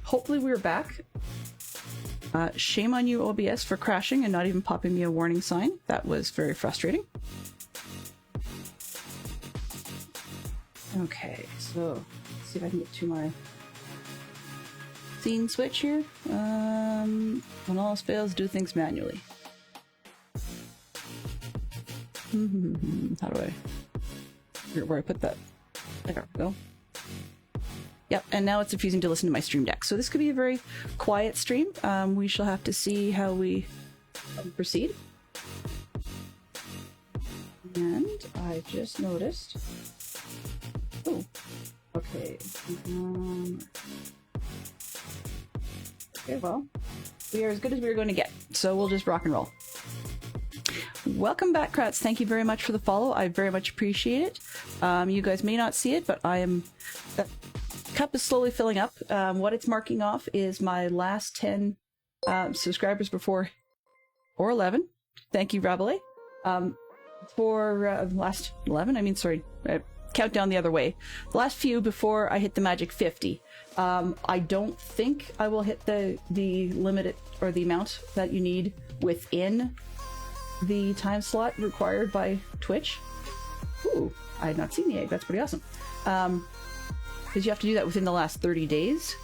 hopefully we're back. Shame on you, OBS, for crashing and not even popping me a warning sign. That was very frustrating. Okay, so let's see if I can get to my scene switch here. When all else fails, do things manually. How do I... Where I put that? There we go. Yep, and now it's refusing to listen to my stream deck. So this could be a very quiet stream. We shall have to see how we proceed. And I just noticed... Oh, okay. Okay, well, we are as good as we are going to get. So we'll just rock and roll. Welcome back, Kratz. Thank you very much for the follow. I very much appreciate it. You guys may not see it, but I am... The cup is slowly filling up. What it's marking off is my last 10 subscribers before... Or 11. Thank you, Rabelais. For last 11, I mean, sorry... count down the other way. The last few before I hit the magic 50. I don't think I will hit the limit or the amount that you need within the time slot required by Twitch. Ooh, I had not seen the egg. That's pretty awesome. Because you have to do that within the last 30 days.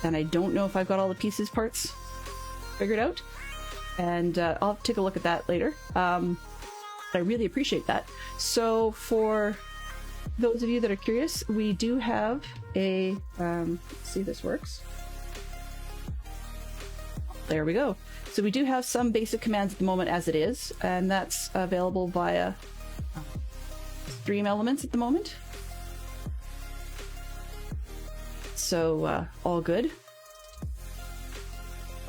And I don't know if I've got all the parts figured out. And I'll take a look at that later. I really appreciate that. So for those of you that are curious, we do have a... let's see if this works. There we go. So we do have some basic commands at the moment as it is, and that's available via Stream Elements at the moment. So, all good.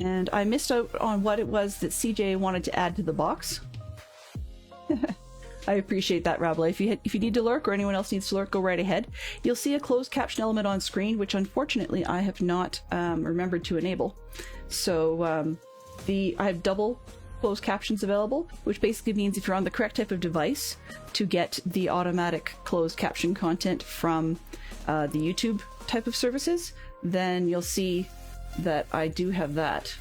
And I missed out on what it was that CJ wanted to add to the box. I appreciate that, Rabelais. If you need to lurk or anyone else needs to lurk, go right ahead. You'll see a closed caption element on screen, which unfortunately I have not remembered to enable. So I have double closed captions available, which basically means if you're on the correct type of device to get the automatic closed caption content from the YouTube type of services, then you'll see that I do have that.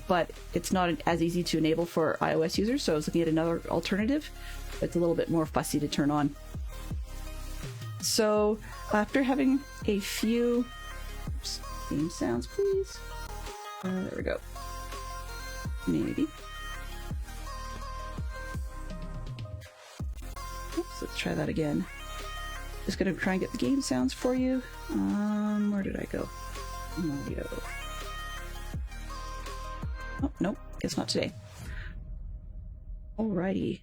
But it's not as easy to enable for iOS users, so I was looking at another alternative. It's a little bit more fussy to turn on. So after having a few... Oops, game sounds, please. There we go. Maybe. Oops, let's try that again. Just gonna try and get the game sounds for you. Where did I go? Audio. Oh, nope. Guess not today. Alrighty.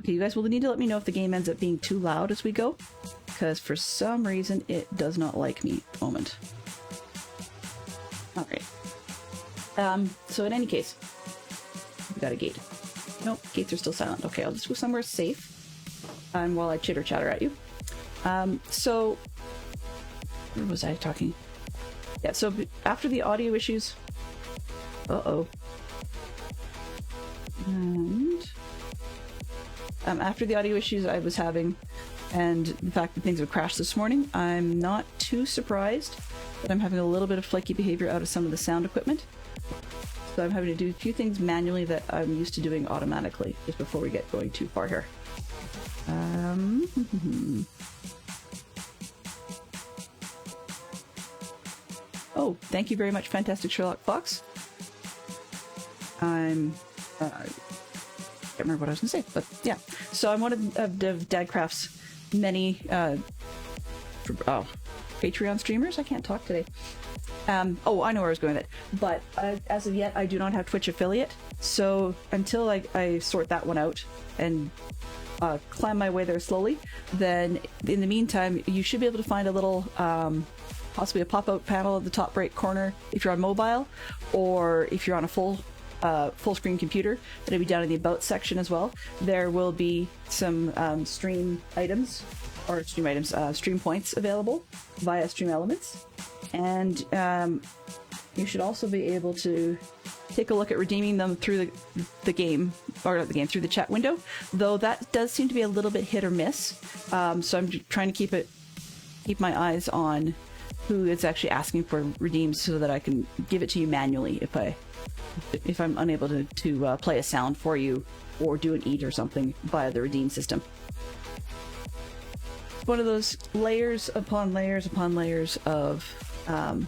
Okay, you guys will need to let me know if the game ends up being too loud as we go, because for some reason it does not like me at the moment. Alright. So in any case, we got a gate. Nope, gates are still silent. Okay, I'll just go somewhere safe while I chitter chatter at you. So, where was I talking? Yeah, so after the audio issues... Uh-oh. And... after the audio issues I was having, and the fact that things have crashed this morning, I'm not too surprised that I'm having a little bit of flaky behavior out of some of the sound equipment. So I'm having to do a few things manually that I'm used to doing automatically, just before we get going too far here. Oh, thank you very much, Fantastic Sherlock Fox. I'm... can't remember what I was going to say, but yeah. So I'm one of DadCraft's many Patreon streamers. I can't talk today. Oh, I know where I was going with it. But as of yet, I do not have Twitch affiliate. So until I sort that one out and climb my way there slowly, then in the meantime, you should be able to find a little, possibly a pop-out panel at the top right corner if you're on mobile, or if you're on a full screen computer, that'll be down in the About section as well. There will be some stream points available via Stream Elements, and you should also be able to take a look at redeeming them through the game, or not the game, through the chat window, though that does seem to be a little bit hit or miss. So I'm trying to keep my eyes on who is actually asking for redeems so that I can give it to you manually if I'm unable to play a sound for you or do an eat or something via the redeem system. It's one of those layers upon layers upon layers of what do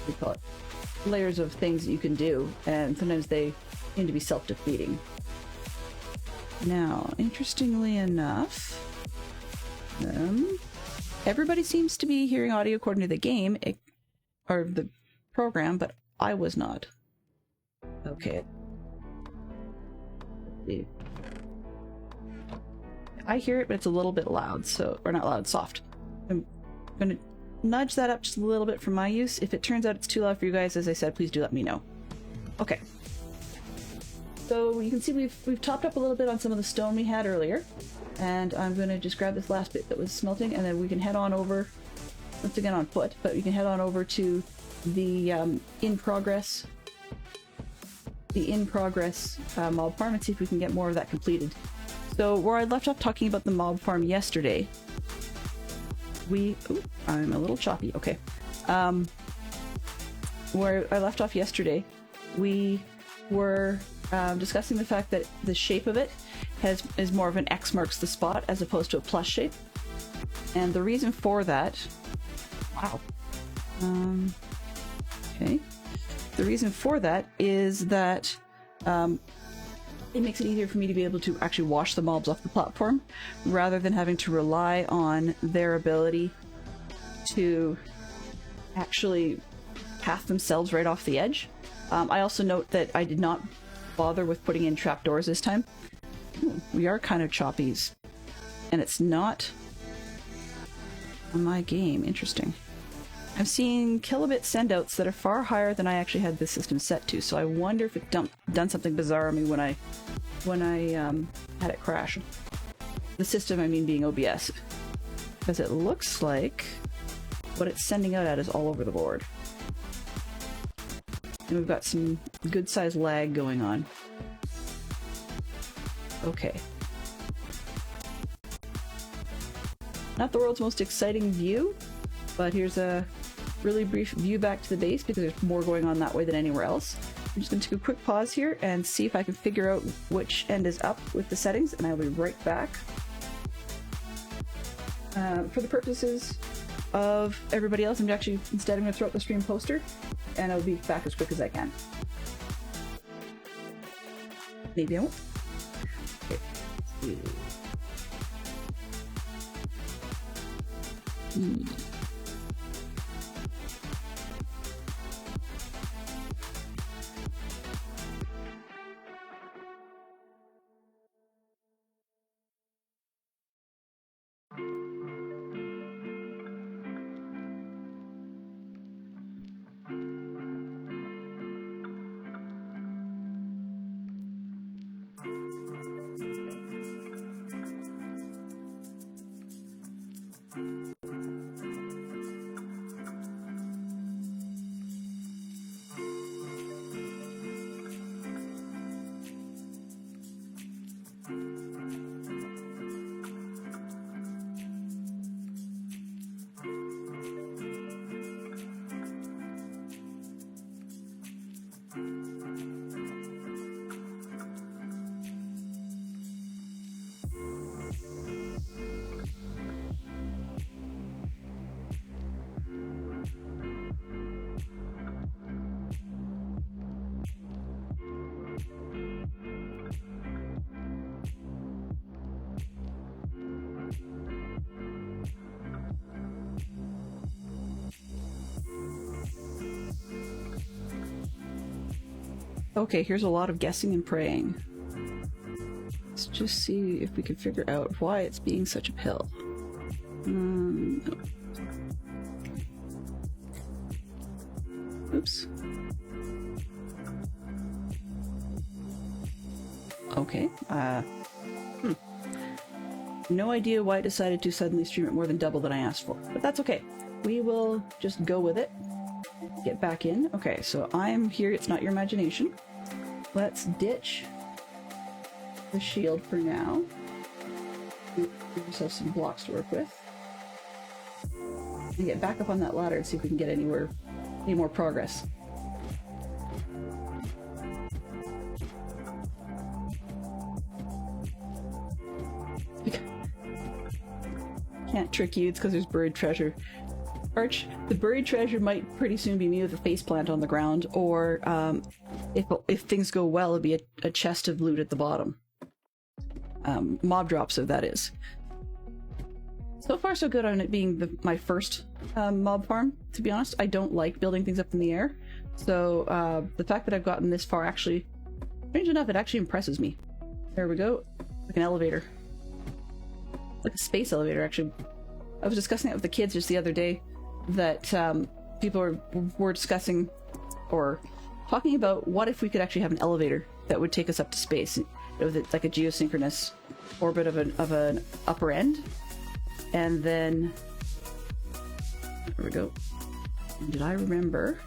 you call it? Layers of things that you can do, and sometimes they seem to be self-defeating. Now, interestingly enough, everybody seems to be hearing audio according to the game, or the program, but I was not. Okay. I hear it, but it's a little bit loud, or not loud, soft. I'm gonna nudge that up just a little bit for my use. If it turns out it's too loud for you guys, as I said, please do let me know. Okay. So you can see we've topped up a little bit on some of the stone we had earlier, and I'm going to just grab this last bit that was smelting, and then we can head on over, once again on foot, but we can head on over to the in-progress mob farm and see if we can get more of that completed. So where I left off talking about the mob farm yesterday, I'm a little choppy, okay. Where I left off yesterday, we were discussing the fact that the shape of it is more of an X marks the spot as opposed to a plus shape. And the reason for that... Wow. Okay. The reason for that is that it makes it easier for me to be able to actually wash the mobs off the platform rather than having to rely on their ability to actually path themselves right off the edge. I also note that I did not bother with putting in trapdoors this time. Ooh, we are kind of choppies. And it's not on my game. Interesting. I'm seeing kilobit sendouts that are far higher than I actually had this system set to, so I wonder if it done something bizarre on me when I had it crash. The system, I mean, being OBS. Because it looks like what it's sending out at is all over the board. And we've got some good-sized lag going on. Okay. Not the world's most exciting view, but here's a really brief view back to the base because there's more going on that way than anywhere else. I'm just going to take a quick pause here and see if I can figure out which end is up with the settings, and I'll be right back. For the purposes of everybody else, I'm going to throw up the stream poster, and I'll be back as quick as I can. Maybe I won't. Okay. Okay, here's a lot of guessing and praying. Let's just see if we can figure out why it's being such a pill. No. Oops. Okay, no idea why it decided to suddenly stream it more than double than I asked for, but that's okay. We will just go with it. Get back in. Okay, so I'm here. It's not your imagination. Let's ditch the shield for now. Give ourselves some blocks to work with. and get back up on that ladder and see if we can get any more progress. Can't trick you, it's because there's buried treasure. Arch, the buried treasure might pretty soon be me with a faceplant on the ground, or if things go well, it'll be a chest of loot at the bottom. Mob drops, so that is. So far so good on it being my first mob farm, to be honest. I don't like building things up in the air, so the fact that I've gotten this far actually, strange enough, it actually impresses me. There we go, like an elevator. Like a space elevator, actually. I was discussing it with the kids just the other day, that people were discussing or talking about what if we could actually have an elevator that would take us up to space with like a geosynchronous orbit of an upper end, and then there we go. Did I remember?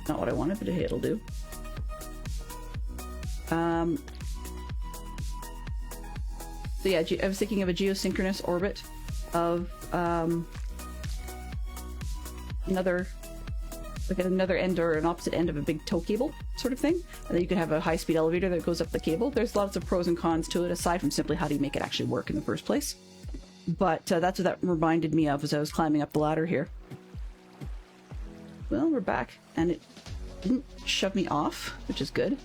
Not what I wanted, but hey, it'll do. So yeah, I was thinking of a geosynchronous orbit of another end or an opposite end of a big tow cable sort of thing, and then you could have a high-speed elevator that goes up the cable. There's lots of pros and cons to it, aside from simply how do you make it actually work in the first place. But that's what that reminded me of as I was climbing up the ladder here. Well, we're back, and it didn't shove me off, which is good.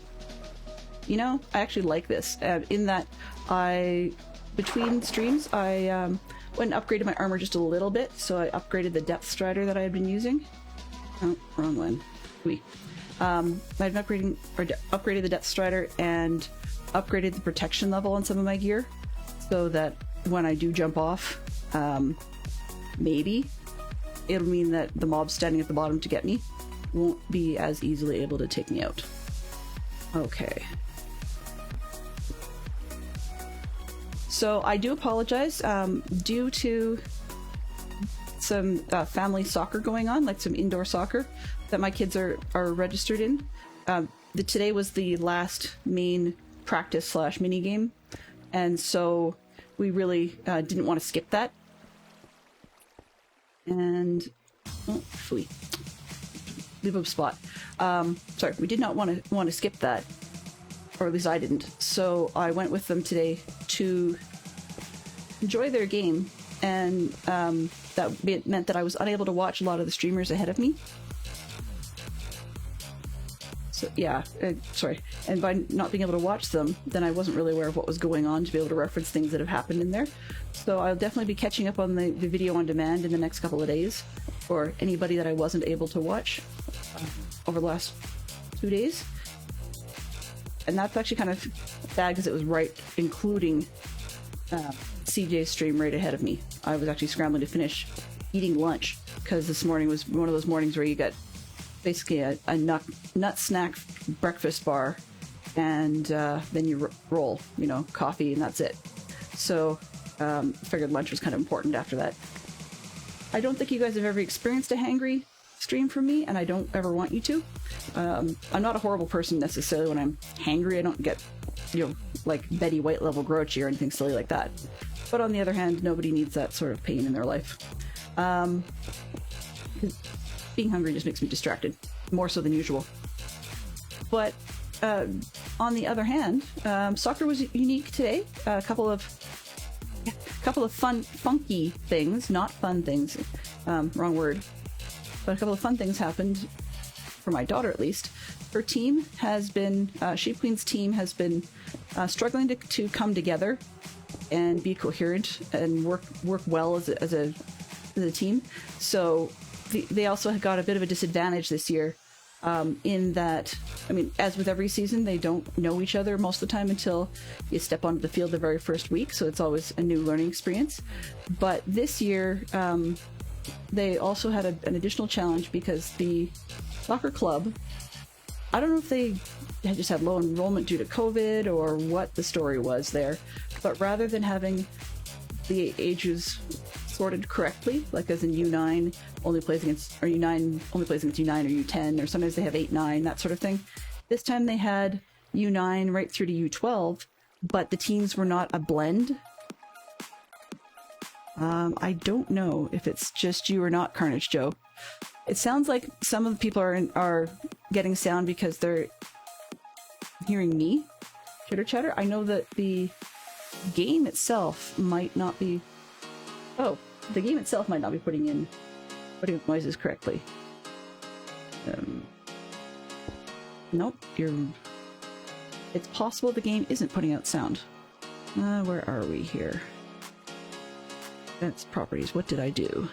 You know, I actually like this, in that between streams, I went and upgraded my armor just a little bit, so I upgraded the depth strider that I had been using. Oh, wrong one. I've upgraded the depth strider and upgraded the protection level on some of my gear, so that when I do jump off, maybe it'll mean that the mobs standing at the bottom to get me won't be as easily able to take me out. Okay. So I do apologize, due to some family soccer going on, like some indoor soccer that my kids are registered in. Today was the last main practice / mini game, and so we really didn't want to skip that. And leave a spot. Sorry, we did not want to skip that, or at least I didn't. So I went with them today to enjoy their game, and that meant that I was unable to watch a lot of the streamers ahead of me. So yeah, sorry. And by not being able to watch them, then I wasn't really aware of what was going on to be able to reference things that have happened in there. So I'll definitely be catching up on the video on demand in the next couple of days, for anybody that I wasn't able to watch over the last 2 days. And that's actually kind of bad because it was right including CJ's stream right ahead of me. I was actually scrambling to finish eating lunch, because this morning was one of those mornings where you get basically a nut snack breakfast bar, and then you roll, coffee, and that's it. So figured lunch was kind of important after that. I don't think you guys have ever experienced a hangry stream from me, and I don't ever want you to. I'm not a horrible person necessarily when I'm hangry. I don't get, like Betty White level grouchy or anything silly like that. But on the other hand, nobody needs that sort of pain in their life. Being hungry just makes me distracted, more so than usual. But on the other hand, soccer was unique today. A couple of funky things, not fun things, wrong word, but a couple of fun things happened for my daughter, at least. Her team has been, Sheep Queen's team has been struggling to come together and be coherent and work well as a team. So they also got a bit of a disadvantage this year, in that, as with every season, they don't know each other most of the time until you step onto the field the very first week, so it's always a new learning experience. But this year, they also had an additional challenge because the soccer club, I don't know if they just had low enrollment due to COVID or what the story was there, but rather than having the ages sorted correctly, like as in U9 only plays against, or U9 only plays against U9 or U10, or sometimes they have 8-9, that sort of thing. This time they had U9 right through to U12, but the teams were not a blend. I don't know if it's just you or not, Carnage Joe. It sounds like some of the people are getting sound because they're hearing me chitter chatter. I know that the game itself might not be... Oh, the game itself might not be putting up noises correctly. Nope, it's possible the game isn't putting out sound. Where are we here? That's properties. What did I do?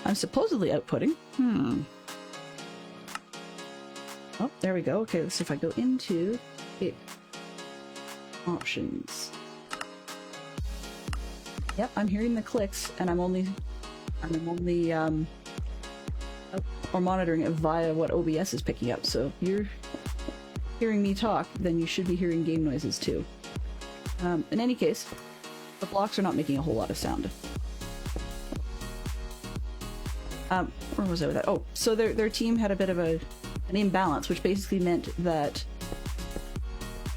I'm supposedly outputting. Oh, there we go. Okay, let's see if I go into it. Options. Yep, I'm hearing the clicks, and I'm only or monitoring it via what OBS is picking up. So if you're hearing me talk, then you should be hearing game noises too. In any case, the blocks are not making a whole lot of sound. Where was I with that? Oh, so their team had a bit of an imbalance, which basically meant that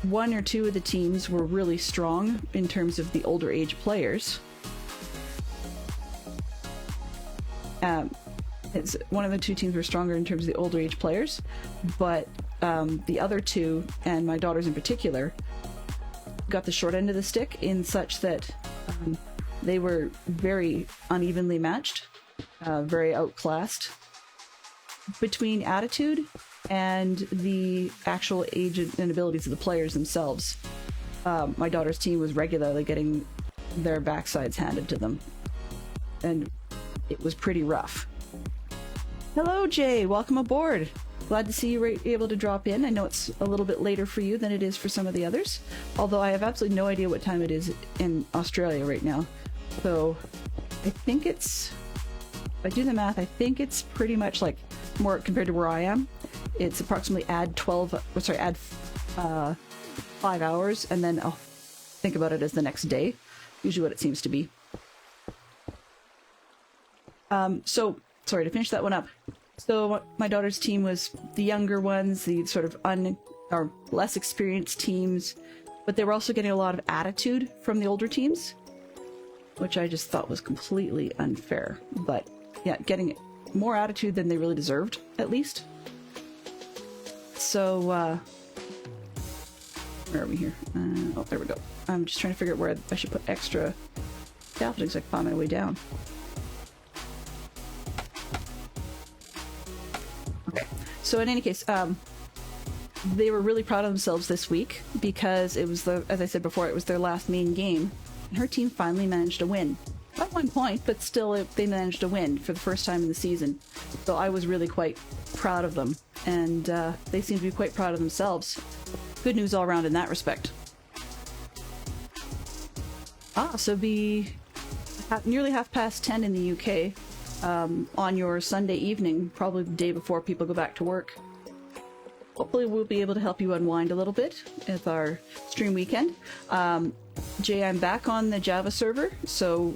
one or two of the teams were really strong in terms of the older age players. One of the two teams were stronger in terms of the older age players, but the other two, and my daughters in particular, got the short end of the stick in such that they were very unevenly matched, very outclassed between attitude and the actual age and abilities of the players themselves. My daughter's team was regularly getting their backsides handed to them, and it was pretty rough. Hello, Jay. Welcome aboard. Glad to see you able to drop in. I know it's a little bit later for you than it is for some of the others, although I have absolutely no idea what time it is in Australia right now. So I think it's, if I do the math, I think it's pretty much like more compared to where I am. It's approximately add 5 hours, and then I'll think about it as the next day, usually what it seems to be. So, sorry, to finish that one up. So my daughter's team was the younger ones, the sort of or less experienced teams, but they were also getting a lot of attitude from the older teams, which I just thought was completely unfair. But yeah, getting more attitude than they really deserved, at least. So, where are we here? Oh, there we go. I'm just trying to figure out where I should put extra scaffolding so I can find my way down. Okay, so in any case, they were really proud of themselves this week because it was as I said before, it was their last main game, and her team finally managed to win. By 1 point, but still they managed to win for the first time in the season. So I was really quite proud of them, and they seem to be quite proud of themselves. Good news all around in that respect. So be nearly 10:30 in the UK on your Sunday evening, probably the day before people go back to work. Hopefully we'll be able to help you unwind a little bit with our stream weekend. Jay, I'm back on the Java server, so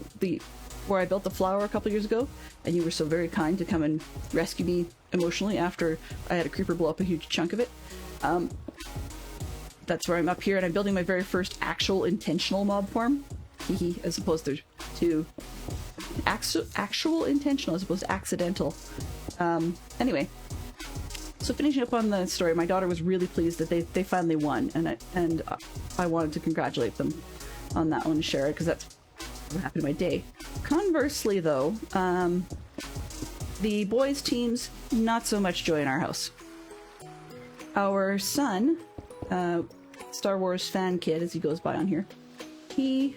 where I built the flower a couple years ago, and you were so very kind to come and rescue me emotionally after I had a creeper blow up a huge chunk of it. That's where I'm up here, and I'm building my very first actual intentional mob farm, as opposed to actual intentional as opposed to accidental. Anyway. So finishing up on the story, my daughter was really pleased that they finally won, and I wanted to congratulate them on that one and share it, because that's what happened to my day. Conversely, though, the boys' teams, not so much joy in our house. Our son, Star Wars fan kid, as he goes by on here, he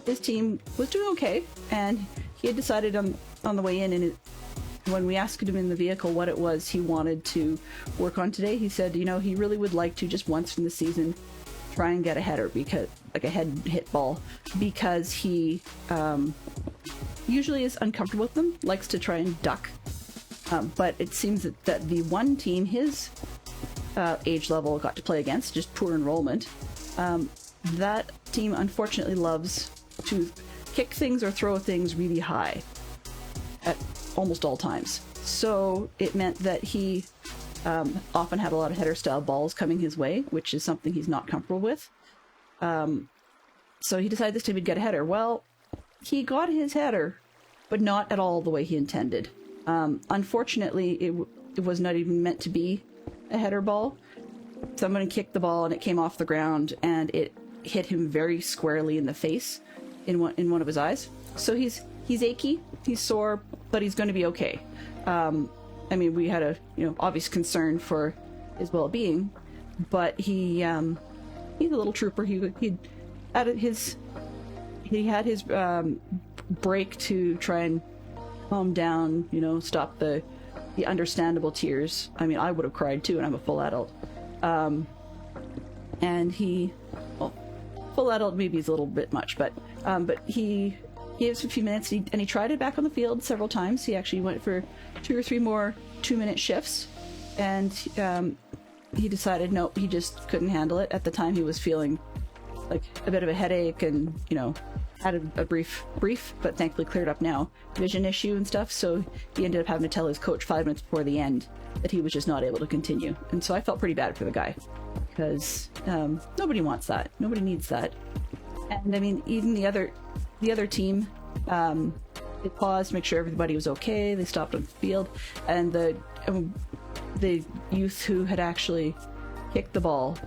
his team was doing okay, and he had decided on the way in, and when we asked him in the vehicle what it was he wanted to work on today, he said, you know, he really would like to just once in the season try and get a header, because like a head hit ball, because he usually is uncomfortable with them, likes to try and duck. But it seems that the one team his age level got to play against, just poor enrollment, that team unfortunately loves to kick things or throw things really high at almost all times. So it meant that he often had a lot of header style balls coming his way, which is something he's not comfortable with. So he decided this time he'd get a header. Well, he got his header, but not at all the way he intended. Unfortunately, it was not even meant to be a header ball. Someone kicked the ball and it came off the ground and it hit him very squarely in the face, in one of his eyes. So he's achy, he's sore, but he's going to be okay. I mean, we had a obvious concern for his well-being, but he's a little trooper. He had his break to try and calm down, stop the understandable tears. I mean, I would have cried too, and I'm a full adult. And full adult maybe is a little bit much, but he gave us a few minutes, and he tried it back on the field several times. He actually went for 2 or 3 more 2-minute shifts, and he decided no, he just couldn't handle it. At the time, he was feeling like a bit of a headache, and had a brief, but thankfully cleared up now, vision issue and stuff. So he ended up having to tell his coach 5 minutes before the end that he was just not able to continue. And so I felt pretty bad for the guy, because nobody wants that, nobody needs that. And I mean, even the other team, they paused to make sure everybody was okay. They stopped on the field, and the youth who had actually kicked the ball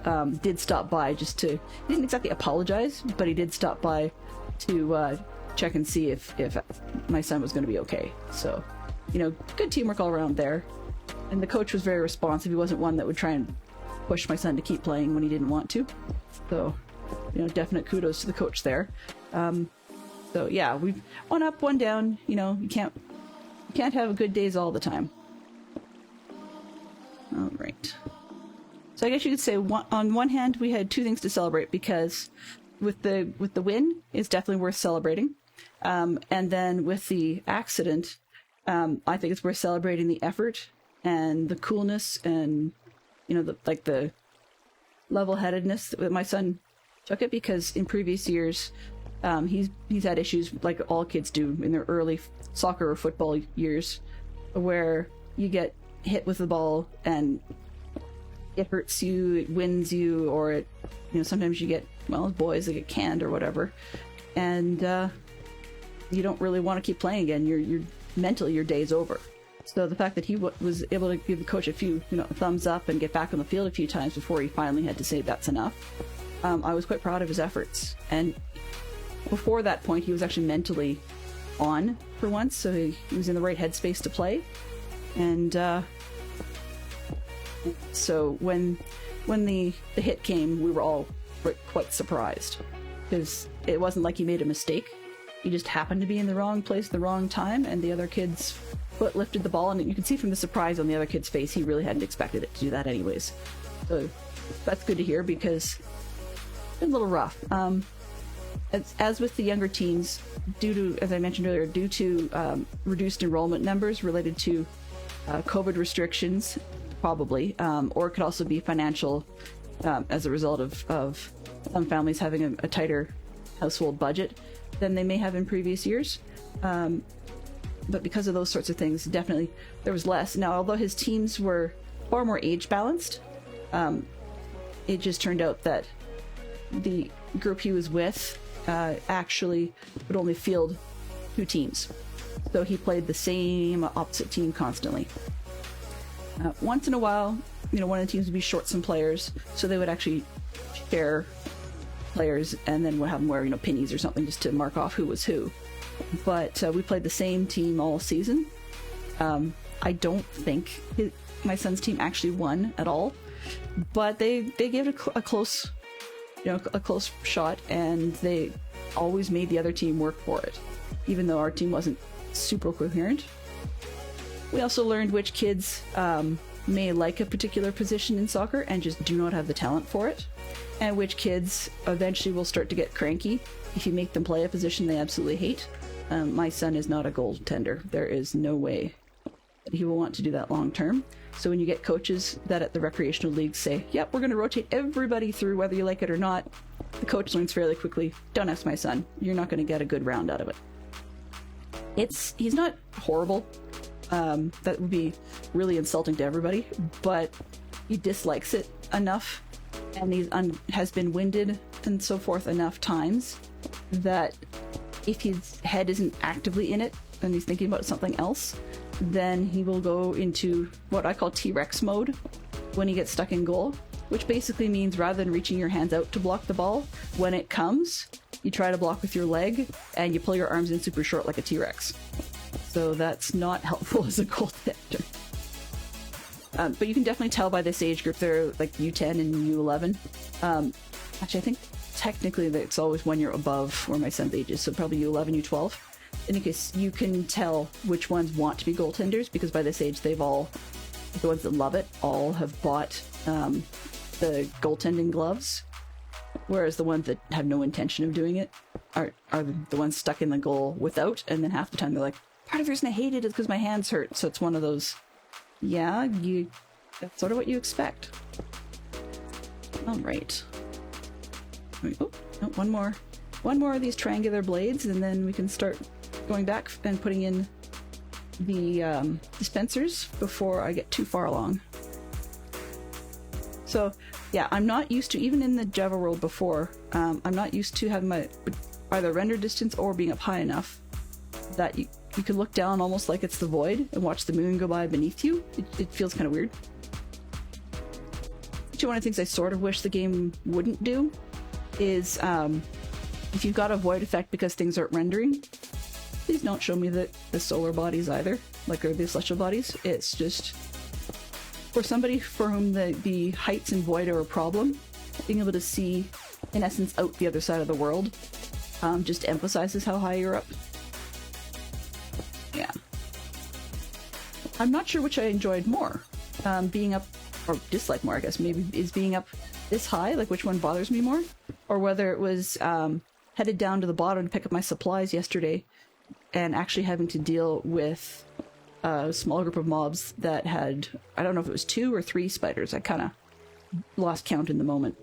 did stop by just to, he didn't exactly apologize, but he did stop by to check and see if my son was going to be okay. So, good teamwork all around there. And the coach was very responsive. He wasn't one that would try and push my son to keep playing when he didn't want to. So, definite kudos to the coach there. So yeah, we've one up, one down. You can't have good days all the time. All right. So I guess you could say on one hand we had 2 things to celebrate, because with the win, it's definitely worth celebrating, and then with the accident, I think it's worth celebrating the effort and the coolness and the level-headedness that my son took it, because in previous years he's had issues like all kids do in their early soccer or football years, where you get hit with the ball and it hurts you, it wins you, or it, sometimes you get, as boys, they get canned or whatever, and you don't really want to keep playing again. You're mentally, your day's over. So the fact that he was able to give the coach a few, thumbs up and get back on the field a few times before he finally had to say that's enough, I was quite proud of his efforts. And before that point, he was actually mentally on for once, so he was in the right headspace to play. And so when the hit came, we were all quite surprised, because it wasn't like he made a mistake. He just happened to be in the wrong place at the wrong time, and the other kid's foot lifted the ball, and you can see from the surprise on the other kid's face, he really hadn't expected it to do that anyways. So that's good to hear, because it's a little rough. As with the younger teens, as I mentioned earlier, due to reduced enrollment numbers related to COVID restrictions, probably, or it could also be financial, as a result of some families having a tighter household budget than they may have in previous years. But because of those sorts of things, definitely there was less. Now, although his teams were far more age balanced, it just turned out that the group he was with actually would only field 2 teams. So he played the same opposite team constantly. Once in a while, one of the teams would be short some players, so they would actually share players, and then we'll have them wear, pennies or something just to mark off who was who. But we played the same team all season. I don't think my son's team actually won at all, but they gave it a close, a close shot, and they always made the other team work for it, even though our team wasn't super coherent. We also learned which kids may like a particular position in soccer and just do not have the talent for it, and which kids eventually will start to get cranky if you make them play a position they absolutely hate. My son is not a goaltender. There is no way that he will want to do that long term. So when you get coaches that at the recreational leagues say, yep, we're going to rotate everybody through whether you like it or not, the coach learns fairly quickly, don't ask my son. You're not going to get a good round out of it. He's not horrible. That would be really insulting to everybody, but he dislikes it enough and has been winded and so forth enough times that if his head isn't actively in it and he's thinking about something else, then he will go into what I call T-Rex mode when he gets stuck in goal, which basically means rather than reaching your hands out to block the ball, when it comes, you try to block with your leg and you pull your arms in super short like a T-Rex. So that's not helpful as a goaltender. But you can definitely tell by this age group, they're like U10 and U11. Actually, I think technically that it's always 1 year above where my son's age is, so probably U11, U12. In any case, you can tell which ones want to be goaltenders, because by this age they've all, the ones that love it, all have bought the goaltending gloves, whereas the ones that have no intention of doing it are the ones stuck in the goal without, and then half the time they're like, part of the reason I hate it is because my hands hurt. So it's one of those, yeah, that's sort of what you expect. All right. Oh, no, one more of these triangular blades, and then we can start going back and putting in the dispensers before I get too far along. So yeah, I'm not used to, even in the Java world before, I'm not used to having my either render distance or being up high enough that you can look down almost like it's the void and watch the moon go by beneath you. It feels kind of weird. Actually, one of the things I sort of wish the game wouldn't do is if you've got a void effect because things aren't rendering, please don't show me the solar bodies either, like, or the celestial bodies. It's just, for somebody for whom the heights in void are a problem, being able to see, in essence, out the other side of the world just emphasizes how high you're up. Yeah. I'm not sure which I enjoyed more. Being up, or dislike more, I guess, maybe, is being up this high, like which one bothers me more, or whether it was headed down to the bottom to pick up my supplies yesterday and actually having to deal with a small group of mobs that had, I don't know if it was 2 or 3 spiders. I kind of lost count in the moment,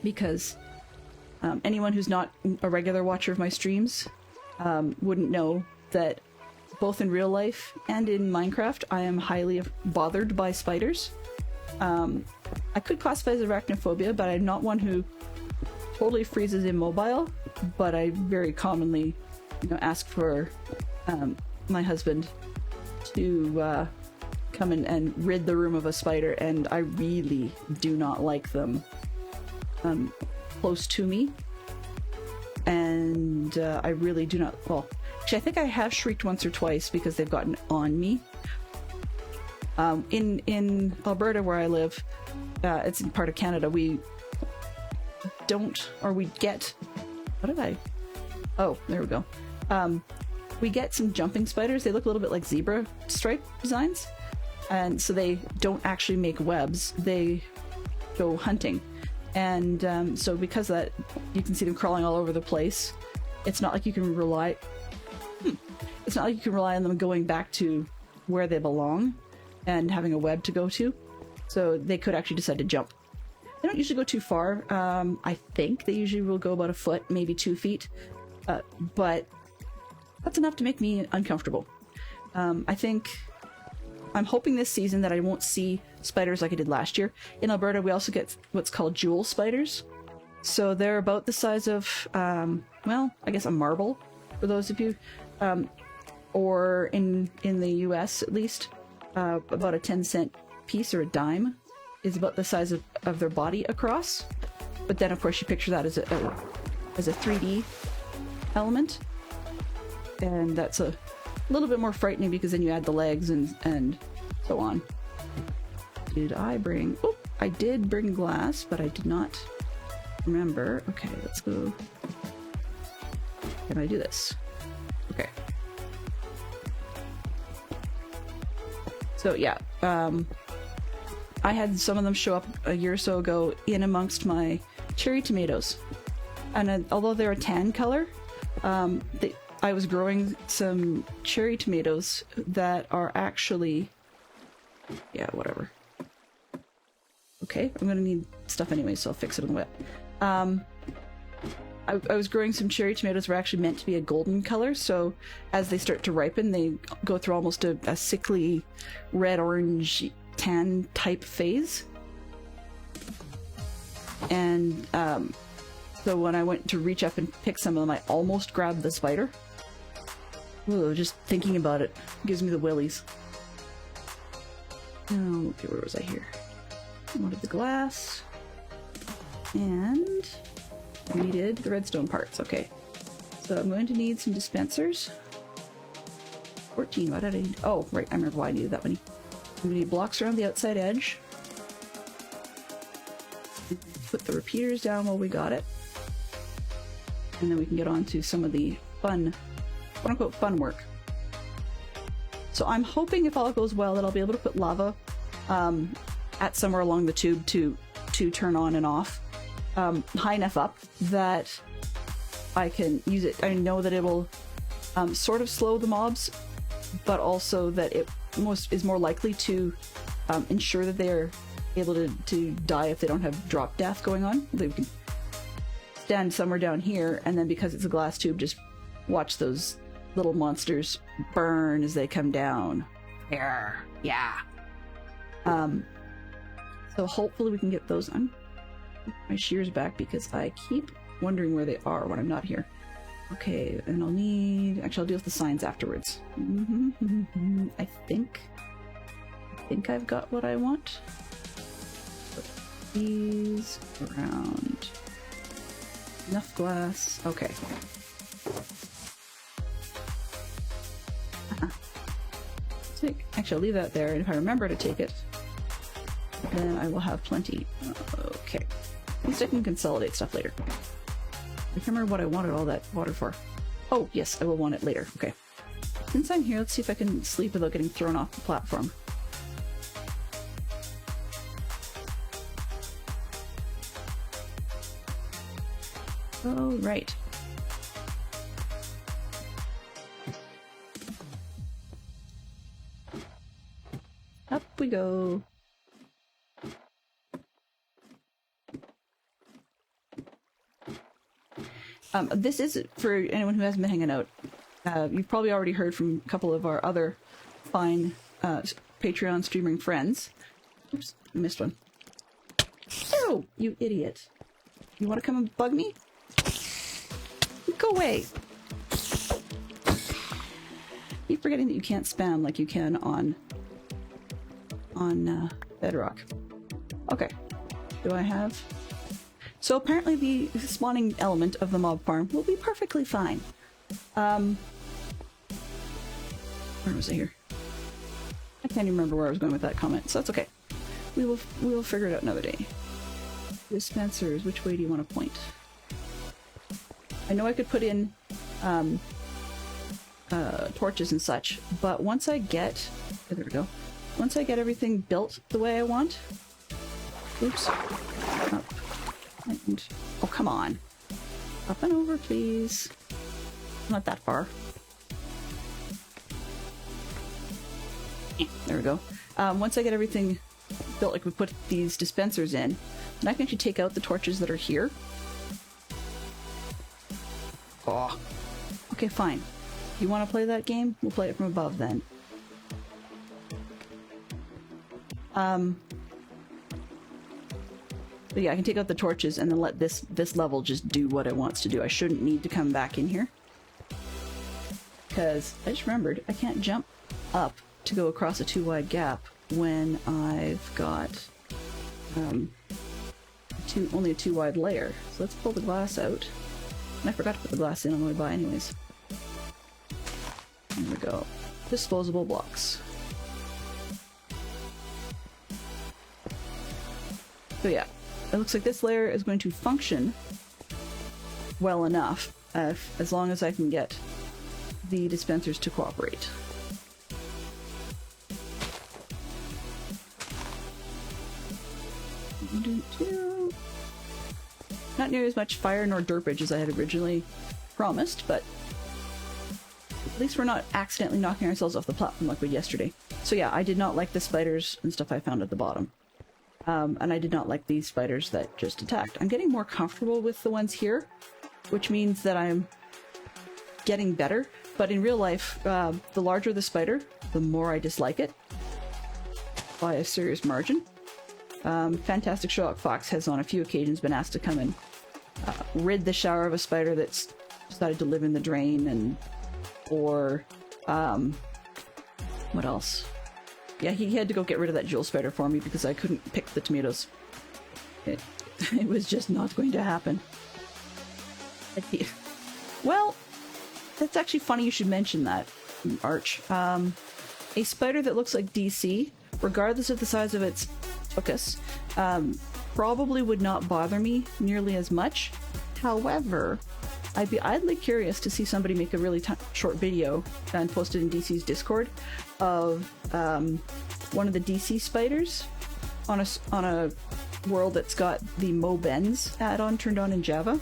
because anyone who's not a regular watcher of my streams wouldn't know that both in real life and in Minecraft I am highly bothered by spiders. I could classify as arachnophobia, but I'm not one who totally freezes immobile, but I very commonly, ask for my husband to come in and rid the room of a spider, and I really do not like them close to me. And I really do not, well, actually I think I have shrieked once or twice because they've gotten on me. In Alberta, where I live, it's in part of Canada, we get, what did I, oh, there we go. We get some jumping spiders. They look a little bit like zebra stripe designs, and so they don't actually make webs, they go hunting. And so because of that, you can see them crawling all over the place. It's not like you can rely on them going back to where they belong and having a web to go to. So they could actually decide to jump. They don't usually go too far. I think they usually will go about a foot, maybe 2 feet. But that's enough to make me uncomfortable. I'm hoping this season that I won't see spiders like I did last year. In Alberta, we also get what's called jewel spiders. So they're about the size of, well, I guess a marble, for those of you. Or in the US, at least, about a 10-cent piece, or a dime, is about the size of their body across. But then, of course, you picture that as a 3D element. And that's a little bit more frightening, because then you add the legs and so on. Did I bring... Oh, I did bring glass, but I did not remember. Okay, let's go. Can I do this? Okay. So yeah, I had some of them show up a year or so ago in amongst my cherry tomatoes. And although they're a tan color, I was growing some cherry tomatoes that are actually... Yeah, whatever. Okay, I'm gonna need stuff anyway, so I'll fix it on the wet. I was growing some cherry tomatoes that were actually meant to be a golden color, so as they start to ripen, they go through almost a sickly red, orange, tan type phase. And so when I went to reach up and pick some of them, I almost grabbed the spider. Ooh, just thinking about it gives me the willies. Oh, okay, where was I here? I wanted the glass. And we needed the redstone parts. Okay. So I'm going to need some dispensers. 14, why did I need? Oh, right, I remember why I needed that many. I'm going to need blocks around the outside edge. Put the repeaters down while we got it. And then we can get on to some of the fun, quote-unquote fun work. So I'm hoping if all goes well that I'll be able to put lava at somewhere along the tube to turn on and off high enough up that I can use it. I know that it will sort of slow the mobs, but also that it is more likely to ensure that they're able to die if they don't have drop death going on. They can stand somewhere down here, and then because it's a glass tube, just watch those little monsters burn as they come down. There, yeah. So hopefully we can get those on. My shears back because I keep wondering where they are when I'm not here. Okay, and I'll need... Actually, I'll deal with the signs afterwards. I think I've got what I want. Put these around. Enough glass. Okay. Actually, I'll leave that there, and if I remember to take it, then I will have plenty. Okay. At least I can consolidate stuff later. I can't remember what I wanted all that water for. Oh, yes, I will want it later. Okay. Since I'm here, let's see if I can sleep without getting thrown off the platform. Oh, right. Up we go. This is, for anyone who hasn't been hanging out, you've probably already heard from a couple of our other fine Patreon streaming friends. Oops, I missed one. Oh, you idiot. You want to come and bug me? Go away! Keep forgetting that you can't spam like you can on Bedrock. Okay. Do I have... So apparently the spawning element of the mob farm will be perfectly fine. Where was I here? I can't even remember where I was going with that comment, so that's okay. We will figure it out another day. Dispensers, which way do you want to point? I know I could put in torches and such, but once I get... Oh, there we go. Once I get everything built the way I want... Oops. Up. And, oh, come on. Up and over, please. Not that far. There we go. Once I get everything built, like we put these dispensers in, and I can actually take out the torches that are here. Oh. Okay, fine. You want to play that game? We'll play it from above then. But yeah, I can take out the torches and then let this level just do what it wants to do. I shouldn't need to come back in here. Because I just remembered, I can't jump up to go across a too-wide gap when I've got only a too-wide layer. So let's pull the glass out. And I forgot to put the glass in on the way by anyways. There we go. Disposable blocks. So yeah. It looks like this layer is going to function well enough as long as I can get the dispensers to cooperate. Not nearly as much fire nor derpage as I had originally promised, but at least we're not accidentally knocking ourselves off the platform like we did yesterday. So yeah, I did not like the spiders and stuff I found at the bottom. And I did not like these spiders that just attacked. I'm getting more comfortable with the ones here, which means that I'm getting better. But in real life, the larger the spider, the more I dislike it. By a serious margin. Fantastic Sherlock Fox has on a few occasions been asked to come and rid the shower of a spider that's decided to live in the drain, and or what else? Yeah, he had to go get rid of that jewel spider for me because I couldn't pick the tomatoes. It was just not going to happen. Well, that's actually funny you should mention that, Arch. A spider that looks like DC, regardless of the size of its focus, probably would not bother me nearly as much. However, I'd be idly curious to see somebody make a really short video and post it in DC's Discord of one of the DC spiders on a world that's got the Mo Benz add-on turned on in Java,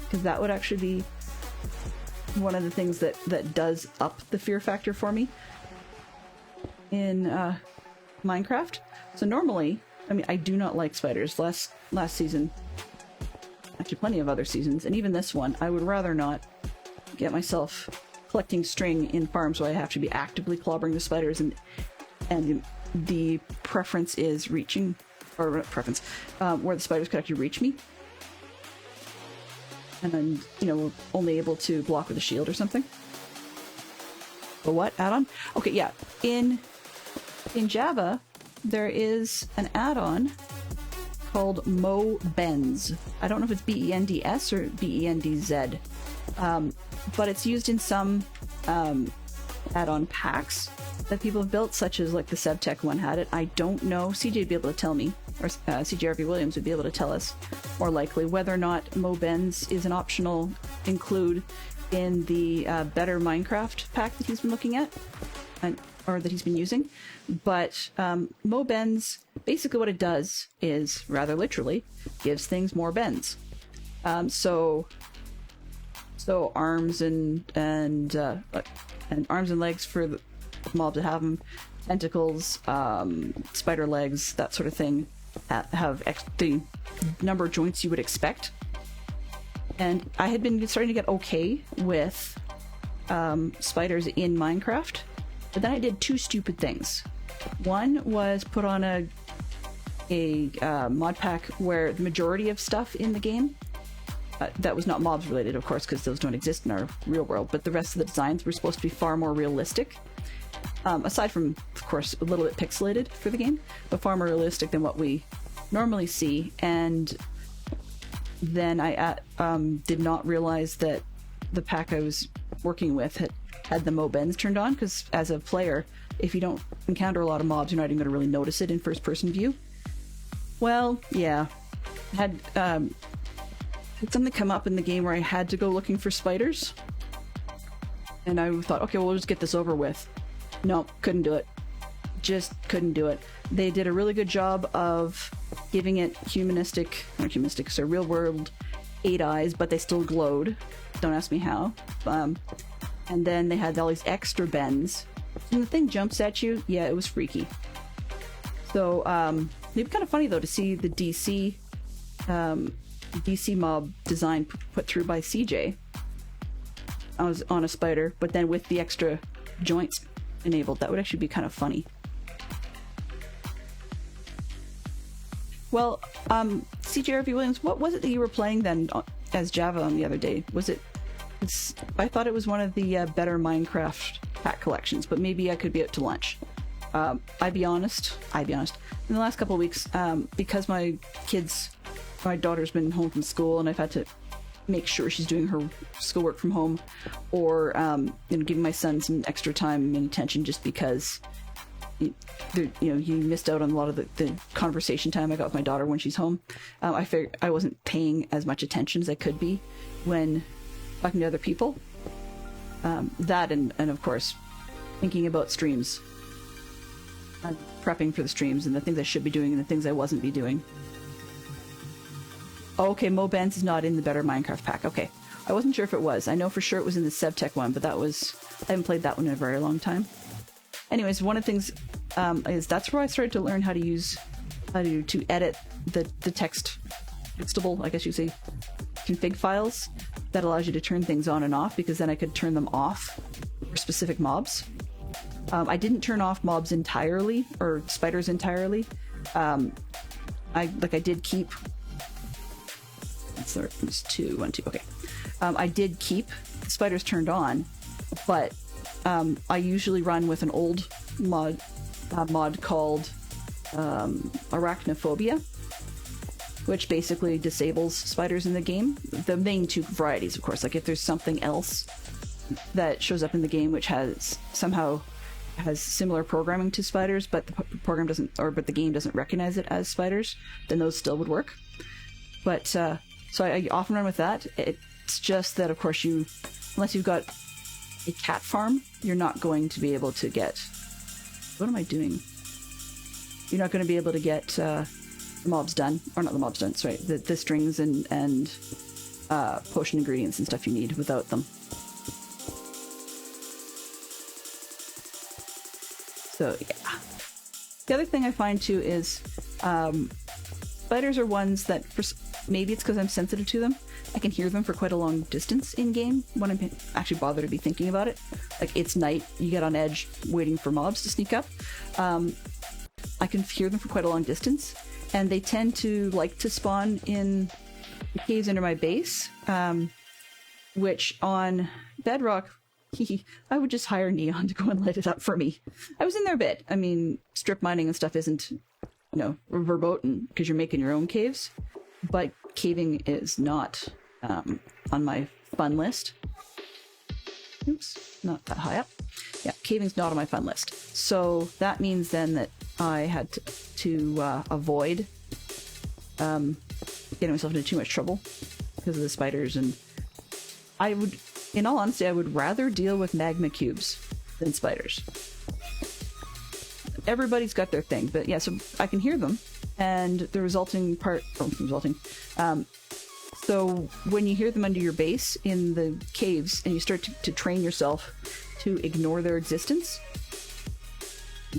because that would actually be one of the things that does up the fear factor for me in Minecraft. So normally, I mean, I do not like spiders. Last season, actually plenty of other seasons, and even this one, I would rather not get myself collecting string in farms where I have to be actively clobbering the spiders, and the preference is reaching, or preference, where the spiders could actually reach me. And then, you know, we're only able to block with a shield or something. But what? Add-on? Okay, yeah. In Java, there is an add-on called Mo Benz. I don't know if it's BENDS or BENDZ. But it's used in some add-on packs that people have built, such as like the SevTech one had it. I don't know. CJ would be able to tell me, or CJRV Williams would be able to tell us more likely whether or not Mo Benz is an optional include in the Better Minecraft pack that he's been looking at, or that he's been using. But Mo Benz, basically what it does is, rather literally, gives things more bends. So arms and arms and legs for the mobs that have them, tentacles, spider legs, that sort of thing, have the number of joints you would expect. And I had been starting to get okay with spiders in Minecraft, but then I did two stupid things. One was put on a mod pack where the majority of stuff in the game, that was not mobs related, of course, because those don't exist in our real world, but the rest of the designs were supposed to be far more realistic. Aside from, of course, a little bit pixelated for the game, but far more realistic than what we normally see. And then I did not realize that the pack I was working with had the Mo Benz turned on, because as a player, if you don't encounter a lot of mobs, you're not even going to really notice it in first-person view. Well, yeah. Had something come up in the game where I had to go looking for spiders. And I thought, okay, well, we'll just get this over with. No, couldn't do it. Just couldn't do it. They did a really good job of giving it so real world 8 eyes, but they still glowed. Don't ask me how. And then they had all these extra bends. And the thing jumps at you, yeah, it was freaky. So, it'd be kind of funny though to see the DC mob design put through by CJ. I was on a spider, but then with the extra joints enabled. That would actually be kind of funny. Well, CJRV Williams, what was it that you were playing then as Java on the other day? I thought it was one of the Better Minecraft pack collections, but maybe I could be out to lunch. I'd be honest. In the last couple of weeks, because my daughter's been home from school, and I've had to make sure she's doing her schoolwork from home, or giving my son some extra time and attention, just because he missed out on a lot of the conversation time I got with my daughter when she's home. I figured I wasn't paying as much attention as I could be when talking to other people. That and of course thinking about streams, prepping for the streams, and the things I should be doing and the things I wasn't be doing. Oh, okay, Mo Benz is not in the Better Minecraft pack. Okay, I wasn't sure if it was. I know for sure it was in the SevTech one, but I haven't played that one in a very long time. Anyways, one of the things is that's where I started to learn how to edit the textable, I guess you say, config files that allows you to turn things on and off, because then I could turn them off for specific mobs. I didn't turn off mobs entirely, or spiders entirely, I did keep. It's two, one, two. Okay. I did keep the spiders turned on, but I usually run with an old mod called Arachnophobia, which basically disables spiders in the game. The main two varieties, of course. Like if there's something else that shows up in the game which has similar programming to spiders, but the game doesn't recognize it as spiders, then those still would work. But so I often run with that. It's just that, of course, unless you've got a cat farm, you're not going to be able to get. What am I doing? You're not going to be able to get the mobs done, or not the mobs done. Sorry, the strings and potion ingredients and stuff you need without them. So yeah. The other thing I find too is spiders are ones that, maybe it's because I'm sensitive to them, I can hear them for quite a long distance in game when I'm actually bothered to be thinking about it. Like it's night, you get on edge waiting for mobs to sneak up. I can hear them for quite a long distance, and they tend to like to spawn in the caves under my base, which on Bedrock, I would just hire Neon to go and light it up for me. I was in there a bit. I mean, strip mining and stuff isn't, verboten because you're making your own caves, but caving is not on my fun list. Oops, not that high up. Yeah, caving's not on my fun list. So that means then that I had to avoid getting myself into too much trouble because of the spiders, and in all honesty, I would rather deal with magma cubes than spiders. Everybody's got their thing, but yeah, so I can hear them, and the resulting part, so when you hear them under your base in the caves, and you start to train yourself to ignore their existence,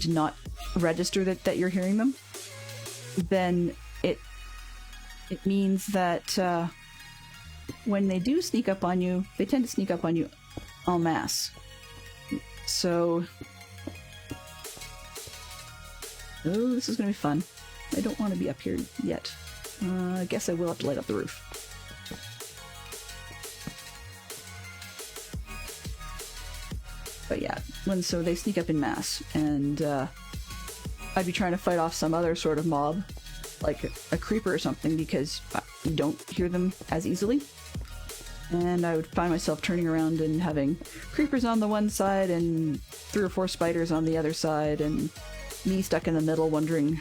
to not register that you're hearing them, then it means that when they do sneak up on you, they tend to sneak up on you en masse. So, this is going to be fun. I don't want to be up here yet. I guess I will have to light up the roof. But yeah, so they sneak up in mass, and I'd be trying to fight off some other sort of mob, like a creeper or something, because you don't hear them as easily. And I would find myself turning around and having creepers on the one side and 3 or 4 spiders on the other side, and me stuck in the middle wondering,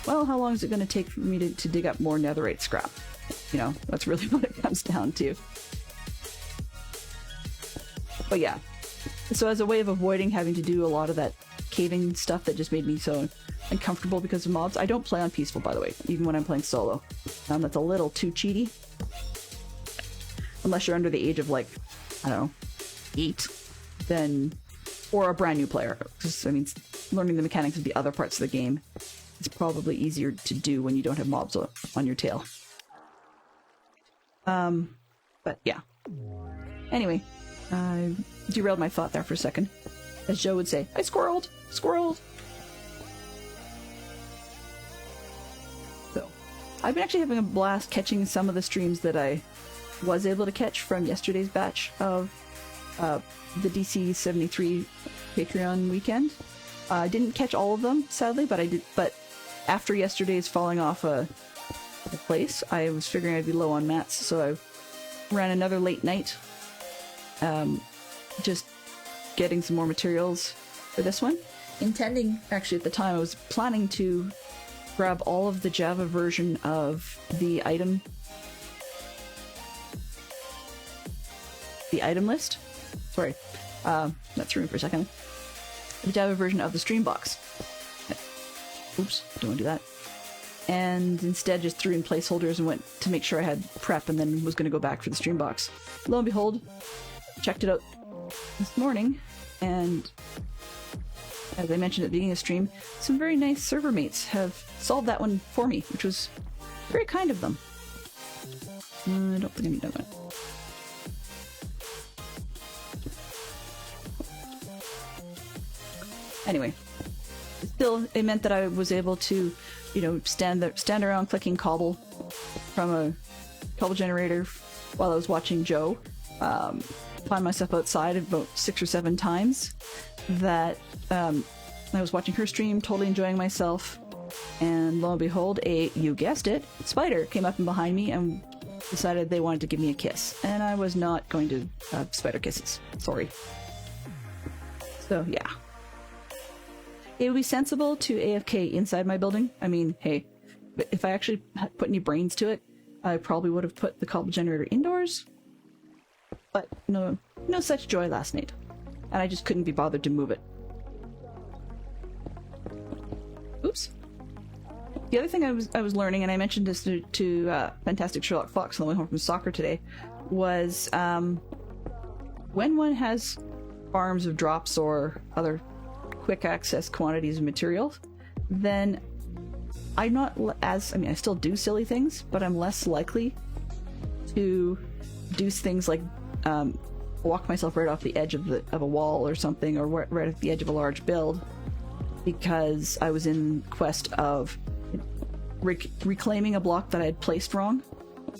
well, how long is it going to take for me to dig up more netherite scrap? That's really what it comes down to. But yeah, so as a way of avoiding having to do a lot of that caving stuff that just made me so uncomfortable because of mobs, I don't play on peaceful, by the way, even when I'm playing solo. That's a little too cheaty. Unless you're under the age of, 8, then, or a brand new player. Because, learning the mechanics of the other parts of the game is probably easier to do when you don't have mobs on your tail. But yeah. Anyway, I derailed my thought there for a second. As Joe would say, I squirreled! Squirreled! So, I've been actually having a blast catching some of the streams that I was able to catch from yesterday's batch of the DC73 Patreon weekend. I didn't catch all of them, sadly, but I did. But after yesterday's falling off a place, I was figuring I'd be low on mats, so I ran another late night, just getting some more materials for this one. Intending, actually, at the time, I was planning to grab all of the Java version of the item list. Sorry, that threw me for a second. The Java version of the stream box. Oops, don't want to do that. And instead just threw in placeholders and went to make sure I had prep, and then was going to go back for the stream box. Lo and behold, checked it out this morning, and as I mentioned at the beginning of the stream, some very nice server mates have solved that one for me, which was very kind of them. I don't think I need that one. Anyway, still, it meant that I was able to, you know, stand around clicking cobble from a cobble generator while I was watching Joe. Find myself outside about 6 or 7 times. That I was watching her stream, totally enjoying myself, and lo and behold, you guessed it, spider came up and behind me and decided they wanted to give me a kiss, and I was not going to have spider kisses. Sorry. So yeah, it would be sensible to AFK inside my building. I mean, hey, if I actually put any brains to it, I probably would have put the cobble generator indoors, but no such joy last night, and I just couldn't be bothered to move it. Oops. The other thing I was learning, and I mentioned this to Fantastic Sherlock Fox on the way home from soccer today, was when one has farms of drops or other quick access quantities of materials, then I'm not I still do silly things, but I'm less likely to do things like walk myself right off the edge of a wall or something, or right at the edge of a large build, because I was in quest of reclaiming a block that I had placed wrong.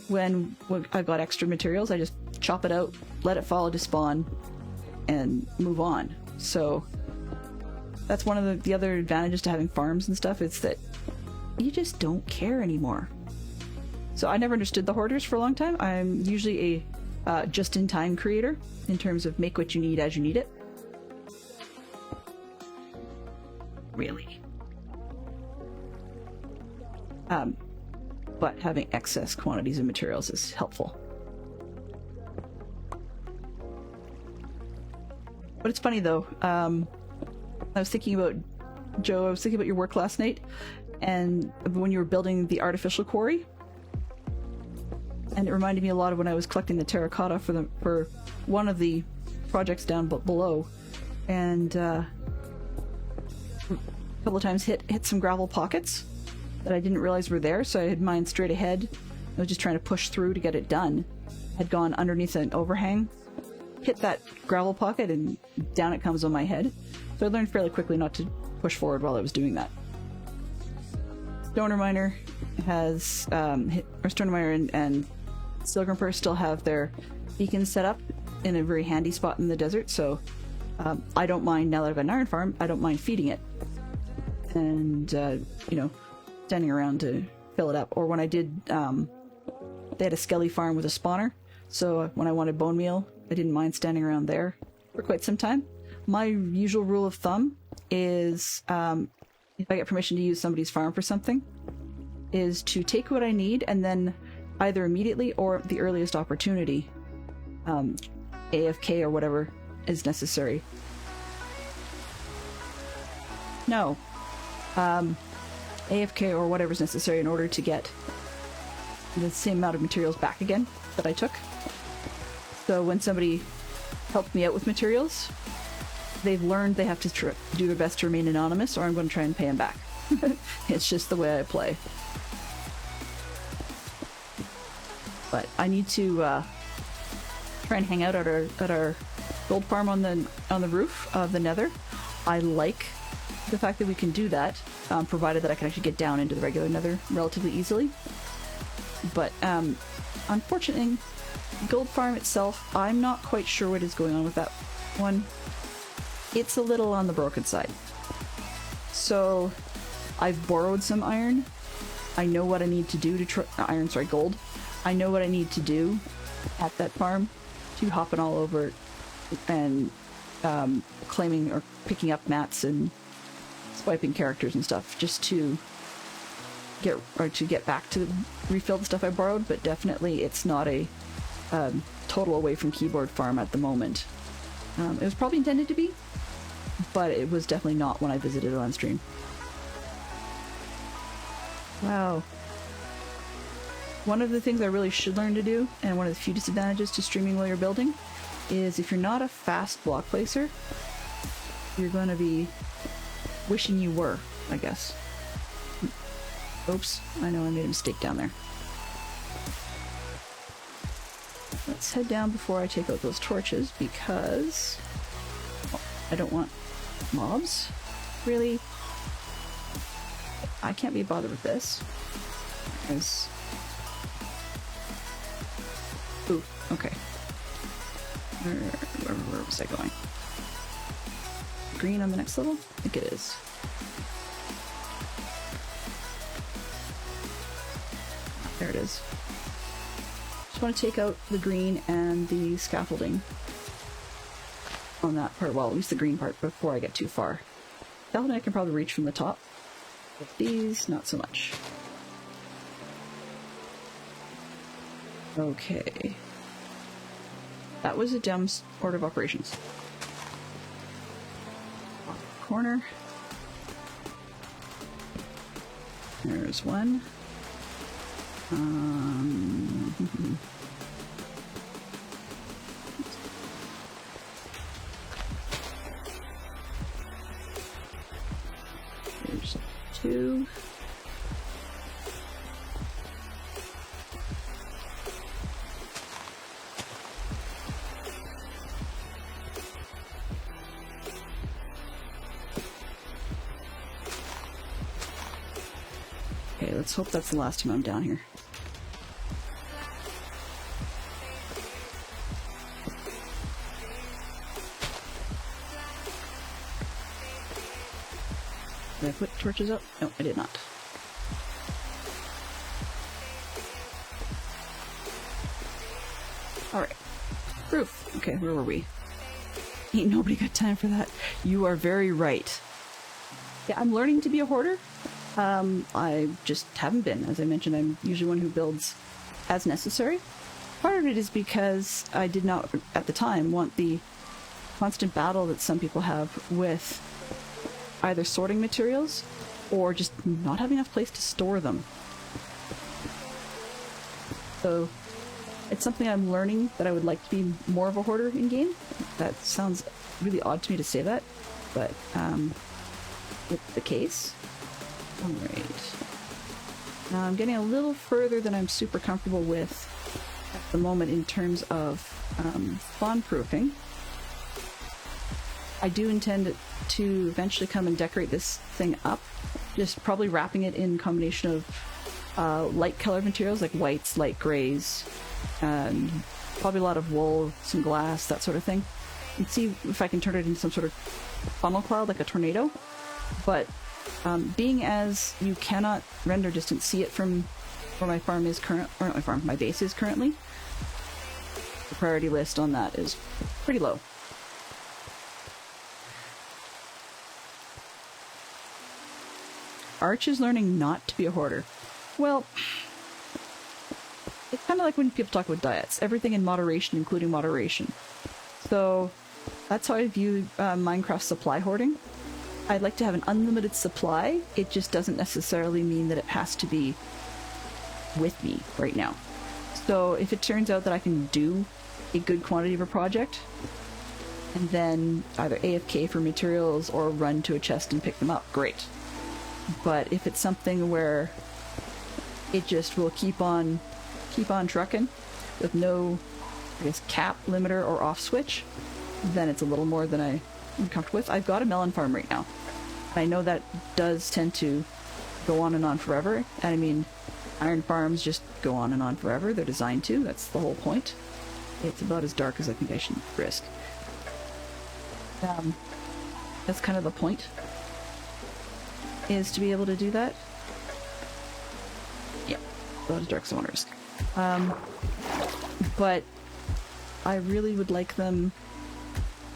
When I've got extra materials, I just chop it out, let it fall to spawn, and move on. So that's one of the other advantages to having farms and stuff, is that you just don't care anymore. So I never understood the hoarders for a long time. I'm usually a just-in-time creator in terms of make what you need as you need it. Really. But having excess quantities of materials is helpful. But it's funny though, I was thinking about, Joe, I was thinking about your work last night, and when you were building the artificial quarry, and it reminded me a lot of when I was collecting the terracotta for one of the projects down below, and a couple of times hit some gravel pockets that I didn't realize were there, so I had mined straight ahead. I was just trying to push through to get it done. Had gone underneath an overhang, hit that gravel pocket, and down it comes on my head. So I learned fairly quickly not to push forward while I was doing that. Stoner Miner has Stoner Miner and Silgrimper still have their beacons set up in a very handy spot in the desert, so I don't mind, now that I've got an iron farm, I don't mind feeding it and standing around to fill it up. Or when I did, they had a skelly farm with a spawner, so when I wanted bone meal, I didn't mind standing around there for quite some time. My usual rule of thumb is, if I get permission to use somebody's farm for something, is to take what I need and then either immediately or at the earliest opportunity, AFK or whatever is necessary. No. AFK or whatever's necessary in order to get the same amount of materials back again that I took. So when somebody helped me out with materials, they've learned they have to do their best to remain anonymous, or I'm going to try and pay them back. It's just the way I play. But I need to try and hang out at our gold farm on the roof of the Nether. I like the fact that we can do that, provided that I can actually get down into the regular Nether relatively easily. But unfortunately, gold farm itself, I'm not quite sure what is going on with that one. It's a little on the broken side. So I've borrowed some iron. I know what I need to do to gold. I know what I need to do at that farm to hopping all over it and claiming or picking up mats and swiping characters and stuff, just to get back to refill the stuff I borrowed. But definitely it's not a total away from keyboard farm at the moment. It was probably intended to be, but it was definitely not when I visited it on stream. Wow. One of the things I really should learn to do, and one of the few disadvantages to streaming while you're building, is if you're not a fast block placer, you're going to be wishing you were, I guess. Oops, I know I made a mistake down there. Let's head down before I take out those torches, because I don't want mobs. Really? I can't be bothered with this. There's... Ooh, okay. Where was I going? Green on the next level? I think it is. There it is. Just want to take out the green and the scaffolding on that part. Well, at least the green part before I get too far. Scaffolding I can probably reach from the top. But these, not so much. Okay. That was a dumb order of operations. Corner. There's one. There's two. Okay, let's hope that's the last time I'm down here. Did I put torches up? No, I did not. Alright. Roof. Okay, where were we? Ain't nobody got time for that. You are very right. Yeah, I'm learning to be a hoarder. I just haven't been. As I mentioned, I'm usually one who builds as necessary. Part of it is because I did not, at the time, want the constant battle that some people have with either sorting materials or just not having enough place to store them. So it's something I'm learning that I would like to be more of a hoarder in game. That sounds really odd to me to say that, but it's the case. Alright. Now I'm getting a little further than I'm super comfortable with at the moment in terms of spawn proofing. I do intend to eventually come and decorate this thing up, just probably wrapping it in combination of light colored materials like whites, light grays, and probably a lot of wool, some glass, that sort of thing. And see if I can turn it into some sort of funnel cloud like a tornado. But being as you cannot render distance see it from where my farm is or not my farm, my base is currently, the priority list on that is pretty low. Arch is learning not to be a hoarder. Well, it's kind of like when people talk about diets. Everything in moderation, including moderation. So that's how I view Minecraft supply hoarding. I'd like to have an unlimited supply. It just doesn't necessarily mean that it has to be with me right now. So if it turns out that I can do a good quantity of a project, and then either AFK for materials or run to a chest and pick them up, great. But if it's something where it just will keep on trucking with no, I guess, cap, limiter, or off switch, then it's a little more than I'm comfortable with. I've got a melon farm right now. I know that does tend to go on and on forever. And I mean, iron farms just go on and on forever. They're designed to. That's the whole point. It's about as dark as I think I should risk. That's kind of the point, is to be able to do that. Yeah, about as dark as I want to risk. But I really would like them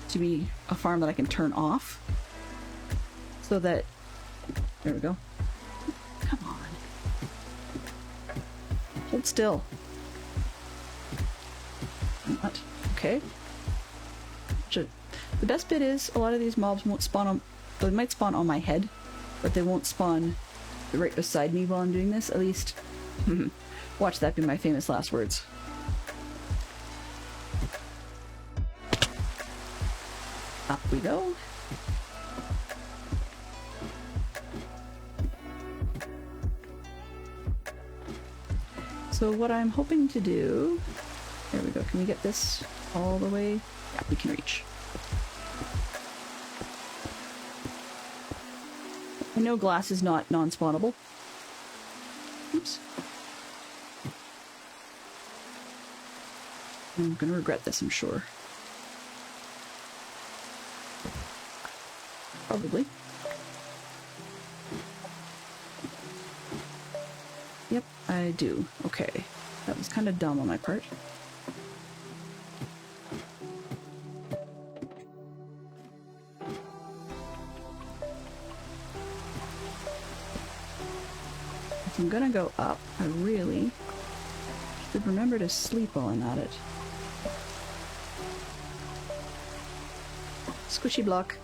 to be a farm that I can turn off, so that, there we go. Come on. Hold still. What? Okay. The best bit is a lot of these mobs won't spawn on, they might spawn on my head, but they won't spawn right beside me while I'm doing this, at least. Watch that be my famous last words. Up we go. So what I'm hoping to do, there we go, can we get this all the way? Yeah, we can reach. I know glass is not non-spawnable. Oops. I'm gonna regret this, I'm sure. Probably. Yep, I do. Okay. That was kind of dumb on my part. If I'm gonna go up, I really should remember to sleep while I'm at it. Squishy block.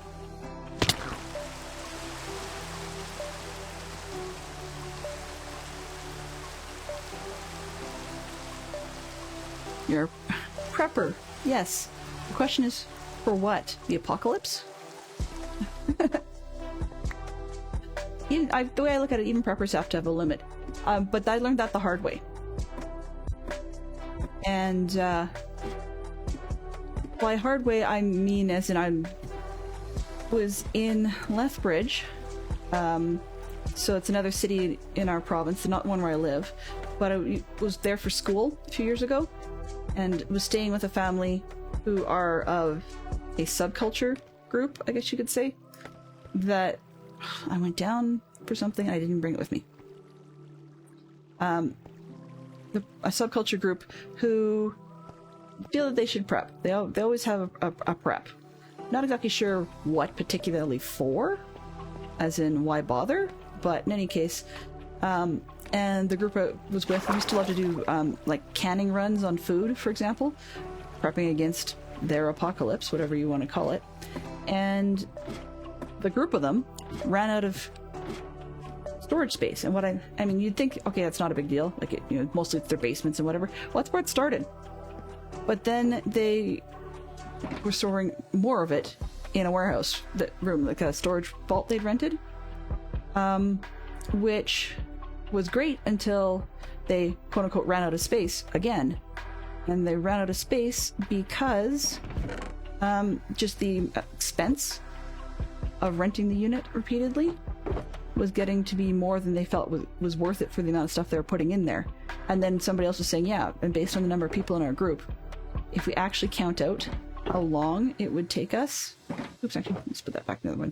You're a prepper. Yes. The question is, for what? The apocalypse? The way I look at it, even preppers have to have a limit. But I learned that the hard way. And by hard way, I mean as in I was in Lethbridge. So it's another city in our province, not one where I live. But I was there for school a few years ago. And was staying with a family who are of a subculture group, I guess you could say, that I went down for something and I didn't bring it with me. A subculture group who feel that they should prep. They always have a prep. Not exactly sure what particularly for, as in why bother, but in any case, and the group I was with used to love to do like canning runs on food, for example, prepping against their apocalypse, whatever you want to call it. And the group of them ran out of storage space. And what I mean, you'd think, okay, that's not a big deal. Like, mostly it's their basements and whatever. Well, that's where it started. But then they were storing more of it in a warehouse room, like a storage vault they'd rented, which was great until they quote unquote ran out of space again. And they ran out of space because just the expense of renting the unit repeatedly was getting to be more than they felt was worth it for the amount of stuff they were putting in there. And then somebody else was saying, yeah, and based on the number of people in our group, if we actually count out how long it would take us, oops, actually, let's put that back in the other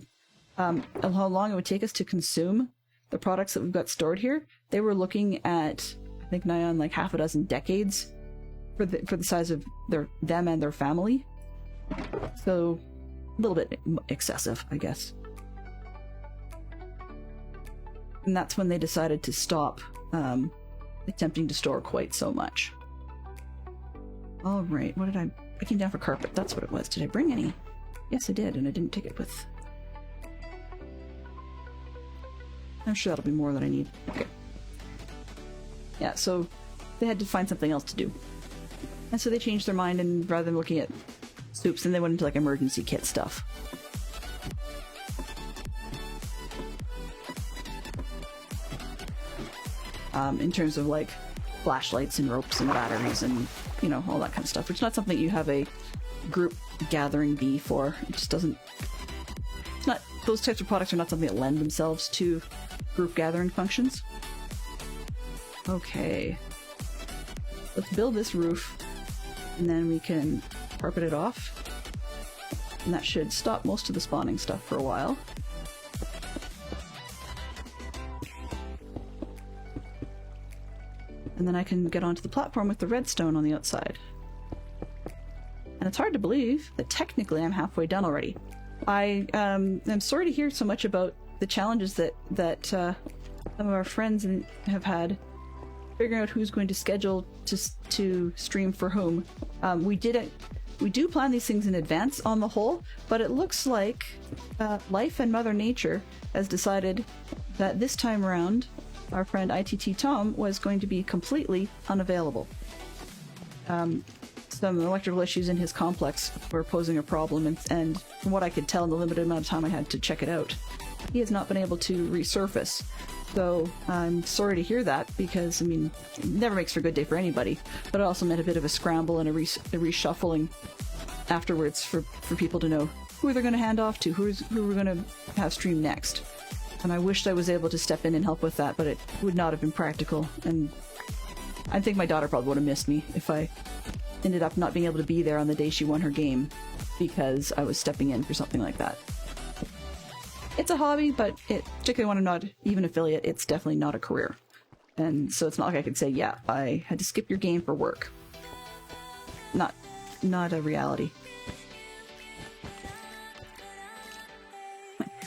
one, how long it would take us to consume the products that we've got stored here, they were looking at, I think, nigh on like half a dozen decades for the size of them and their family. So a little bit excessive, I guess. And that's when they decided to stop attempting to store quite so much. All right, what did I came down for carpet. That's what it was. Did I bring any? Yes, I did, and I didn't take it with. I'm sure that'll be more than I need. Okay. Yeah, so they had to find something else to do. And so they changed their mind, and rather than looking at soups, then they went into like emergency kit stuff. In terms of like flashlights and ropes and batteries and, all that kind of stuff, which is not something you have a group gathering bee for. It just doesn't, it's not, those types of products are not something that lend themselves to group gathering functions. Okay. Let's build this roof, and then we can carpet it off. And that should stop most of the spawning stuff for a while. And then I can get onto the platform with the redstone on the outside. And it's hard to believe that technically I'm halfway done already. I am sorry to hear so much about the challenges that some of our friends have had figuring out who's going to schedule to stream for whom. We do plan these things in advance on the whole, but it looks like life and Mother Nature has decided that this time around our friend ITT Tom was going to be completely unavailable. Some electrical issues in his complex were posing a problem, and from what I could tell in the limited amount of time I had to check it out, he has not been able to resurface. So I'm sorry to hear that, because, it never makes for a good day for anybody, but it also meant a bit of a scramble and a reshuffling afterwards for people to know who they're going to hand off to, who we're going to have stream next. And I wished I was able to step in and help with that, but it would not have been practical. And I think my daughter probably would have missed me if I ended up not being able to be there on the day she won her game because I was stepping in for something like that. It's a hobby, but particularly when I'm not even affiliate, it's definitely not a career. And so it's not like I could say, yeah, I had to skip your game for work. Not a reality.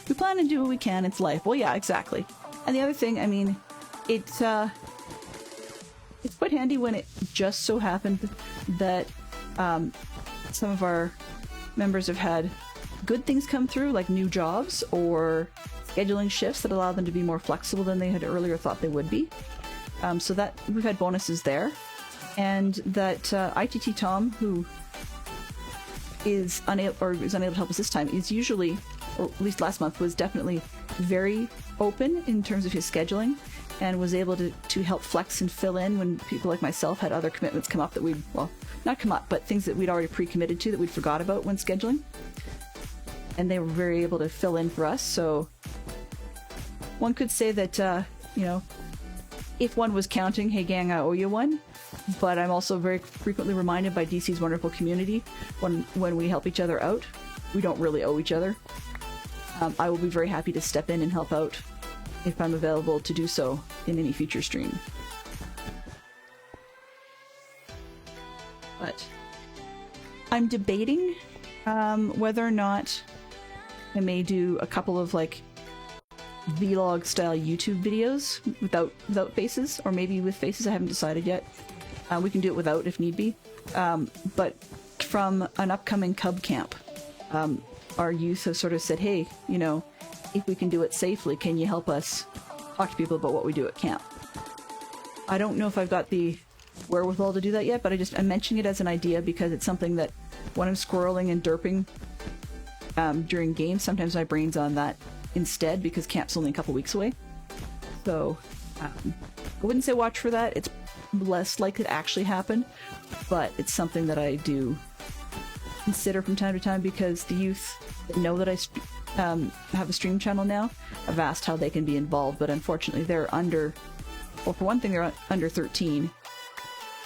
We plan to do what we can, it's life. Well, yeah, exactly. And the other thing, I mean, it's quite handy when it just so happened that some of our members have had good things come through, like new jobs or scheduling shifts that allow them to be more flexible than they had earlier thought they would be. So that we've had bonuses there. And that ITT Tom, who is unable to help us this time, is usually, or at least last month, was definitely very open in terms of his scheduling and was able to help flex and fill in when people like myself had other commitments come up that we'd, well, not come up, but things that we'd already pre-committed to that we'd forgot about when scheduling. And they were very able to fill in for us, so one could say that, you know, if one was counting, hey gang, I owe you one, but I'm also very frequently reminded by DC's wonderful community when we help each other out, we don't really owe each other. I will be very happy to step in and help out if I'm available to do so in any future stream. But I'm debating whether or not I may do a couple of like vlog style YouTube videos without faces, or maybe with faces. I haven't decided yet. We can do it without if need be. But from an upcoming Cub camp, our youth have sort of said, hey, you know, if we can do it safely, can you help us talk to people about what we do at camp? I don't know if I've got the wherewithal to do that yet, but I'm mentioning it as an idea because it's something that when I'm squirreling and derping during games, sometimes my brain's on that instead because camp's only a couple weeks away. So I wouldn't say watch for that. It's less likely to actually happen, but it's something that I do consider from time to time because the youth that know that I have a stream channel now have asked how they can be involved, but unfortunately they're under, well, for one thing they're under 13,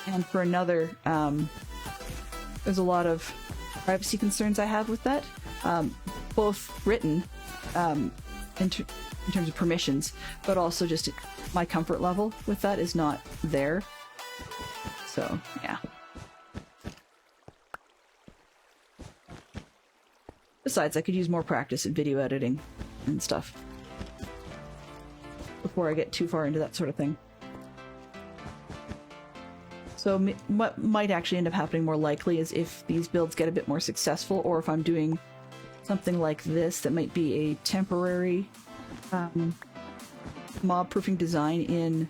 and for another there's a lot of privacy concerns I have with that, both written in terms of permissions, but also just my comfort level with that is not there. So yeah. Besides, I could use more practice in video editing and stuff before I get too far into that sort of thing. So what might actually end up happening more likely is if these builds get a bit more successful, or if I'm doing something like this that might be a temporary mob-proofing design in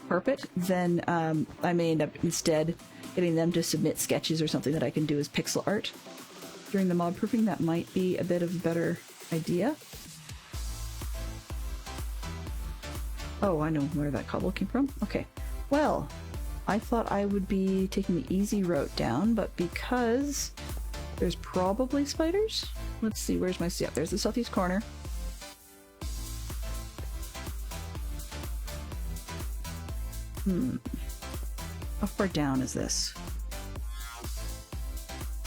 carpet, then I may end up instead getting them to submit sketches or something that I can do as pixel art during the mob proofing. That might be a bit of a better idea. Oh, I know where that cobble came from. Okay. Well, I thought I would be taking the easy route down, but because there's probably spiders. Let's see, where's my... Yeah, there's the southeast corner. How far down is this?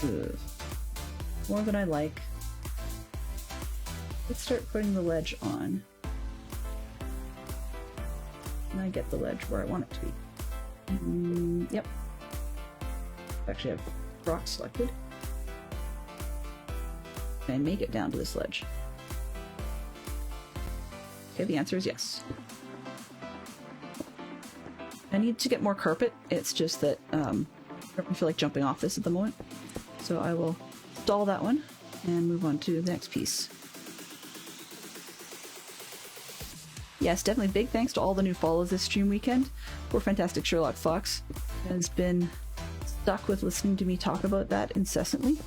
Ugh. More than I like. Let's start putting the ledge on. And I get the ledge where I want it to be. Yep. Actually, I have rock selected. And make it down to this ledge. Okay, the answer is yes. I need to get more carpet. It's just that I don't feel like jumping off this at the moment. So I will stall that one and move on to the next piece. Yes, definitely big thanks to all the new follows this stream weekend. Poor Fantastic Sherlock Fox has been stuck with listening to me talk about that incessantly.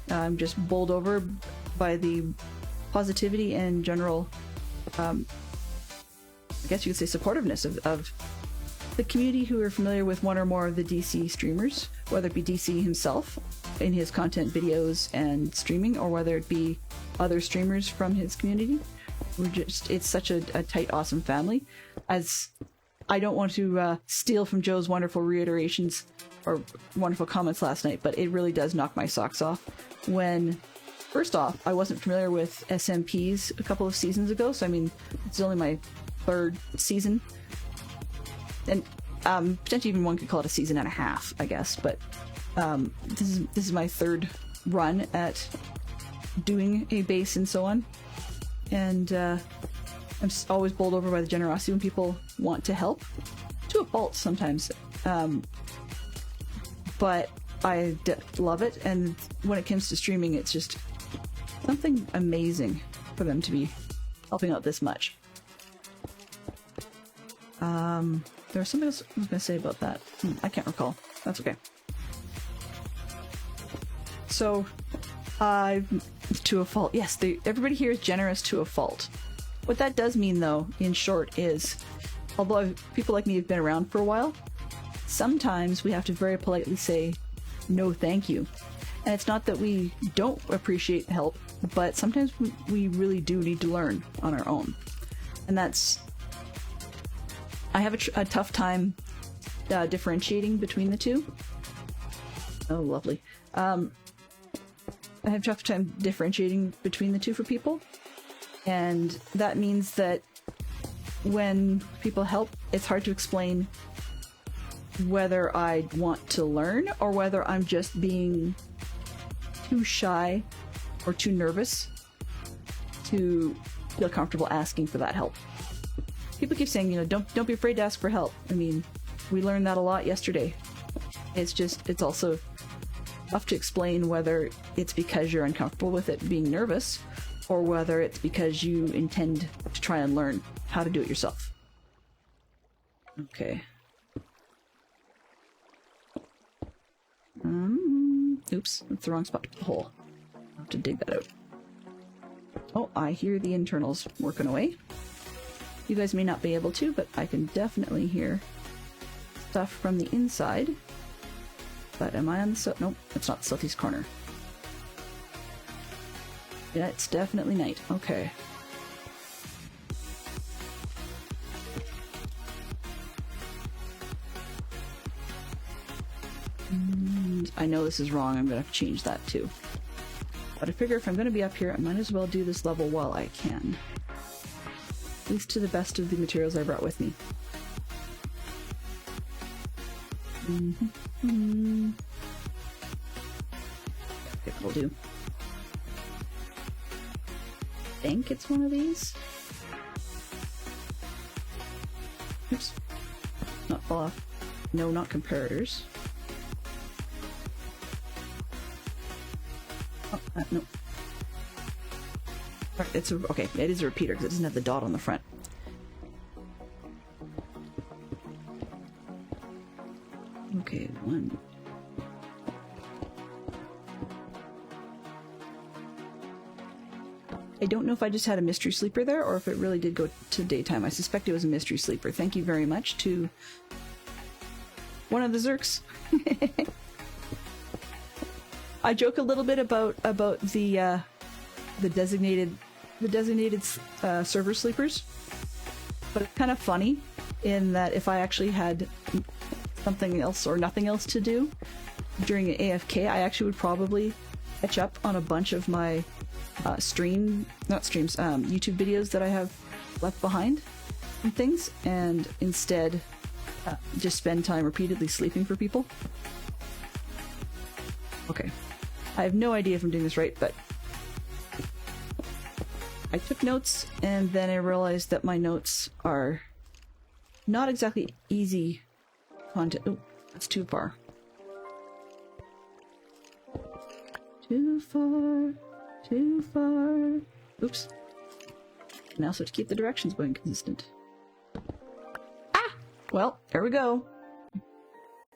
I'm just bowled over by the positivity and general, I guess you could say, supportiveness of the community who are familiar with one or more of the DC streamers, whether it be DC himself in his content videos and streaming, or whether it be other streamers from his community, it's such a tight, awesome family. As I don't want to steal from Joe's wonderful reiterations or wonderful comments last night, but it really does knock my socks off when, first off, I wasn't familiar with SMPs a couple of seasons ago, so I mean, it's only my 3rd season. And potentially even one could call it a season and a half, I guess, but this is my 3rd run at doing a base and so on. And I'm always bowled over by the generosity when people want to help, to a fault sometimes. But I love it, and when it comes to streaming, it's just something amazing for them to be helping out this much. There was something else I was going to say about that. I can't recall. That's okay. So, to a fault. Yes, everybody here is generous to a fault. What that does mean, though, in short, is, although people like me have been around for a while, sometimes we have to very politely say, no thank you. And it's not that we don't appreciate help, but sometimes we really do need to learn on our own. And that's... I have a tough time differentiating between the two. Oh, lovely. I have a tough time differentiating between the two for people. And that means that when people help, it's hard to explain whether I want to learn or whether I'm just being too shy or too nervous to feel comfortable asking for that help. People keep saying, don't be afraid to ask for help. I mean, we learned that a lot yesterday. It's also tough to explain whether it's because you're uncomfortable with it being nervous or whether it's because you intend to try and learn how to do it yourself. Okay. Oops, that's the wrong spot to put the hole. I'll have to dig that out. Oh, I hear the internals working away. You guys may not be able to, but I can definitely hear stuff from the inside. But am I on the nope, it's not the southeast corner. Yeah, it's definitely night. Okay. And I know this is wrong, I'm gonna have to change that too. But I figure if I'm gonna be up here, I might as well do this level while I can. At least to the best of the materials I brought with me. Okay, that'll do. I think it's one of these. Oops. Not fall off. No, not comparators. Oh, no. It's okay, it is a repeater because it doesn't have the dot on the front. Okay, one. I don't know if I just had a mystery sleeper there or if it really did go to daytime. I suspect it was a mystery sleeper. Thank you very much to one of the Zerks. I joke a little bit about the designated server sleepers, but it's kind of funny in that if I actually had something else or nothing else to do during an AFK, I actually would probably catch up on a bunch of my YouTube videos that I have left behind and things, and instead just spend time repeatedly sleeping for people. Okay. I have no idea if I'm doing this right, but I took notes and then I realized that my notes are not exactly easy content. Oh, that's too far. Too far. Too far. Oops. And also to keep the directions going consistent. Ah! Well, there we go.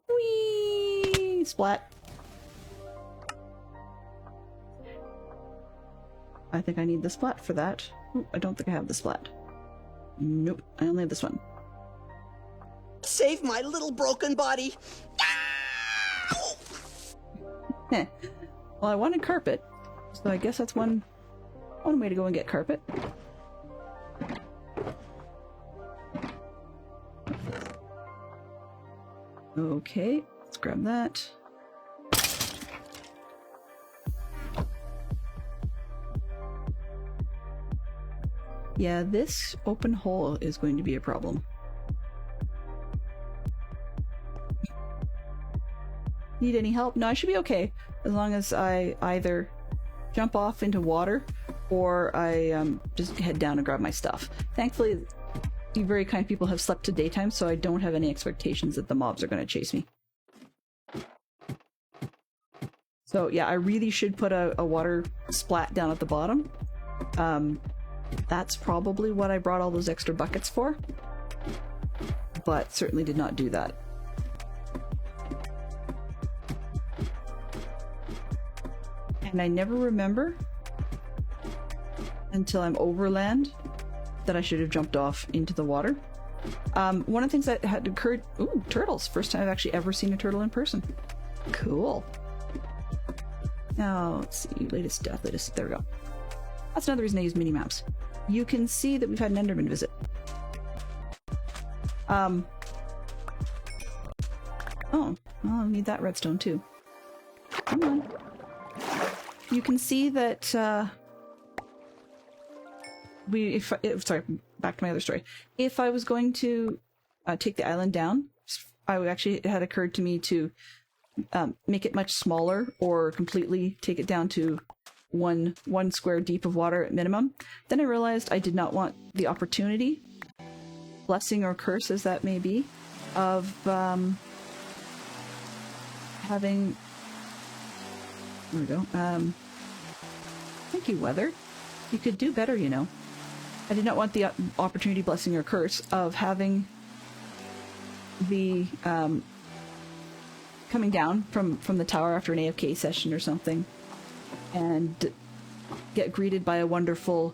Whee! Splat. I think I need the splat for that. Ooh, I don't think I have the splat. Nope, I only have this one. Save my little broken body! Heh. Well, I wanted carpet, so I guess that's one way to go and get carpet. Okay, let's grab that. Yeah, this open hole is going to be a problem. Need any help? No, I should be okay. As long as I either jump off into water or I just head down and grab my stuff. Thankfully, you very kind people have slept to daytime, so I don't have any expectations that the mobs are going to chase me. So yeah, I really should put a water splat down at the bottom. That's probably what I brought all those extra buckets for, but certainly did not do that. And I never remember until I'm overland that I should have jumped off into the water. One of the things that had occurred... Ooh, turtles! First time I've actually ever seen a turtle in person. Cool. Now, let's see. Latest death. There we go. That's another reason I use mini-maps. You can see that we've had an Enderman visit. Oh, well, I need that redstone too. Come on. You can see that, sorry, back to my other story. If I was going to take the island down, it had occurred to me to make it much smaller or completely take it down to one square deep of water at minimum. Then I realized I did not want the opportunity, blessing or curse as that may be, of having... There we go. Thank you, weather. You could do better, you know. I did not want the opportunity, blessing or curse, of having the coming down from the tower after an AFK session or something and get greeted by a wonderful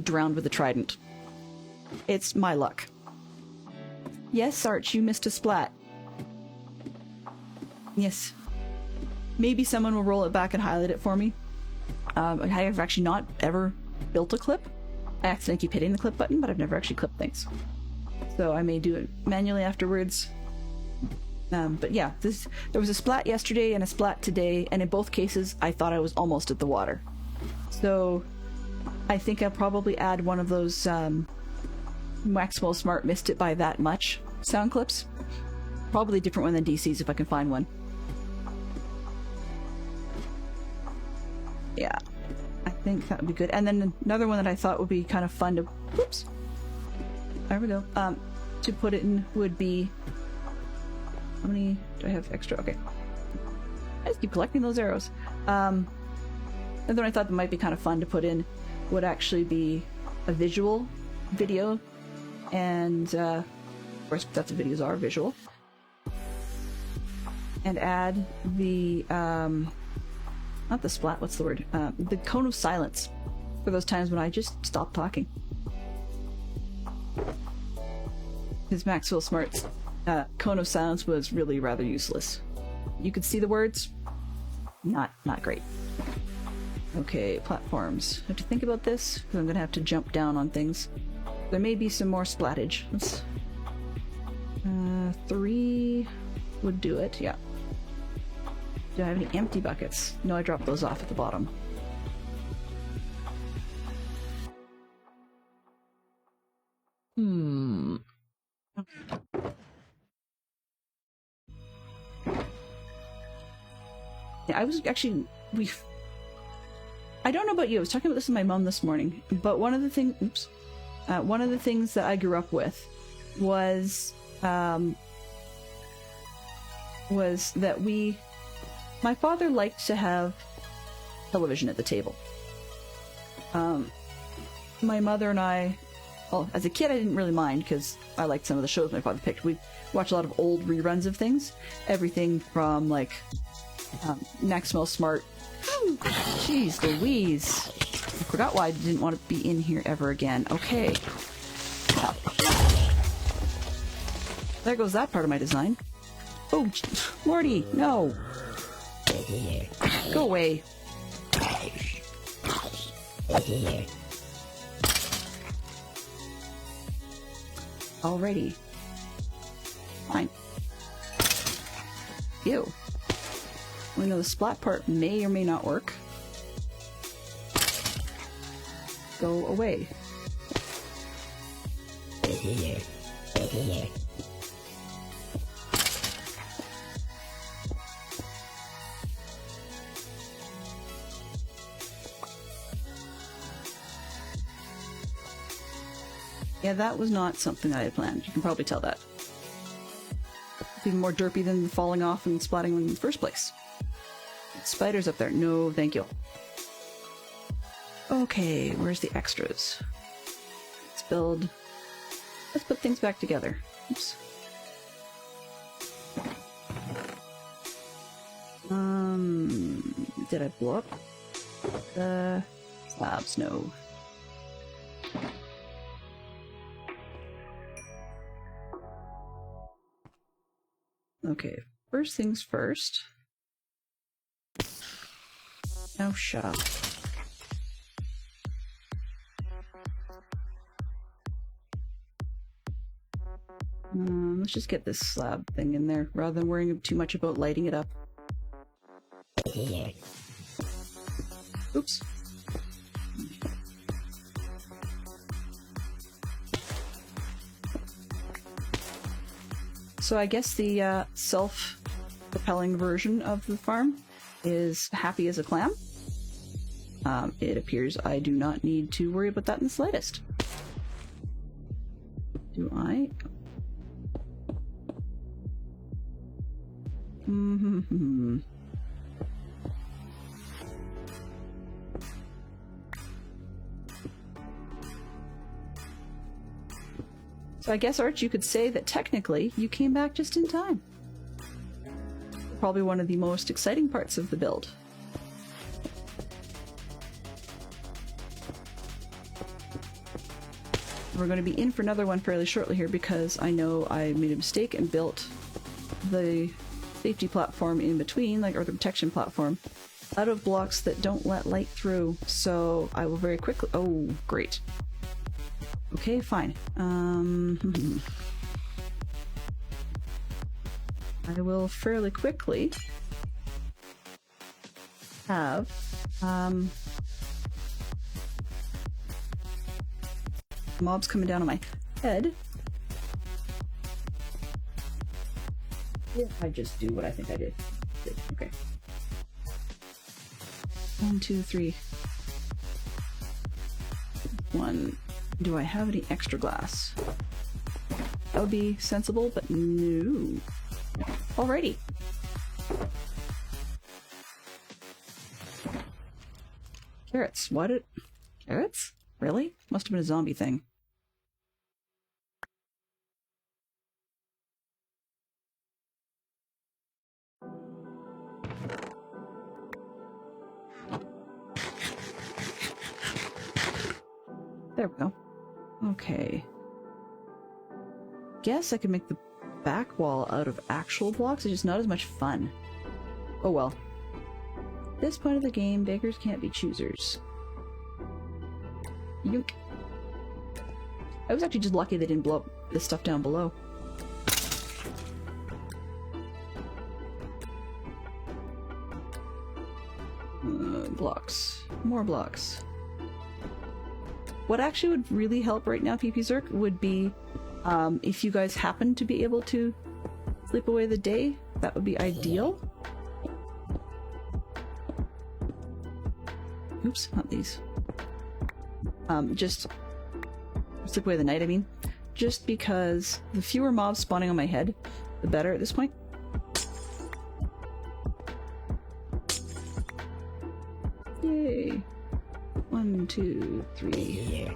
drowned with a trident. It's my luck. Yes, Arch, you missed a splat. Yes. Maybe someone will roll it back and highlight it for me. I have actually not ever built a clip. I accidentally keep hitting the clip button, but I've never actually clipped things. So I may do it manually afterwards. But yeah, there was a splat yesterday and a splat today, and in both cases I thought I was almost at the water. So I think I'll probably add one of those Maxwell Smart missed it by that much sound clips. Probably a different one than DC's if I can find one. Yeah, I think that would be good. And then another one that I thought would be kind of fun to... Whoops. There we go. To put it in would be... How many do I have extra? Okay. I just keep collecting those arrows. And then I thought that might be kind of fun to put in would actually be a visual video. And, of course, that's what videos are, visual. And add the, not the splat, what's the word? The cone of silence for those times when I just stop talking. Because Maxwell Smart's cone of silence was really rather useless. You could see the words, not great. Okay, platforms. I have to think about this because I'm gonna have to jump down on things. There may be some more splattage. Let's 3 would do it. Yeah. Do I have any empty buckets? No, I dropped those off at the bottom. Yeah, I was actually... I don't know about you, I was talking about this with my mom this morning, but one of the things... one of the things that I grew up with was that my father liked to have television at the table. My mother and I, well, as a kid I didn't really mind because I liked some of the shows my father picked. We watched a lot of old reruns of things. Everything from, like, Maxwell Smart. Jeez Louise. I forgot why I didn't want to be in here ever again. Okay. There goes that part of my design. Oh, Morty, no. Go away. Alrighty. Fine. Ew. We know the splat part may or may not work. Go away. Yeah, that was not something I had planned. You can probably tell that. It's even more derpy than falling off and splatting in the first place. Spiders up there. No, thank you. Okay, where's the extras? Let's build... Let's put things back together. Oops. Did I blow up the slabs? No. Okay, first things first. Now shut up. Let's just get this slab thing in there, rather than worrying too much about lighting it up. Oops. So I guess the self-propelling version of the farm is happy as a clam. It appears I do not need to worry about that in the slightest. Do I? So I guess, Arch, you could say that technically you came back just in time. Probably one of the most exciting parts of the build. We're going to be in for another one fairly shortly here because I know I made a mistake and built the safety platform in between, or the protection platform, out of blocks that don't let light through. So I will very quickly... Oh, great. Okay, fine. I will fairly quickly have mobs coming down on my head. If I just do what I think I did. Okay. 1, 2, 3. 1. Do I have any extra glass? That would be sensible, but no. Alrighty. Carrots. What? Carrots? Really? Must have been a zombie thing. There we go. Okay. Guess I could make the back wall out of actual blocks. It's just not as much fun. Oh well. At this point of the game, beggars can't be choosers. Yoink. I was actually just lucky they didn't blow up this stuff down below. Blocks. More blocks. What actually would really help right now, PP Zerk, would be if you guys happen to be able to sleep away the day. That would be ideal. Oops, not these. Just sleep away the night, I mean. Just because the fewer mobs spawning on my head, the better at this point. Yay. 1, 2, 3.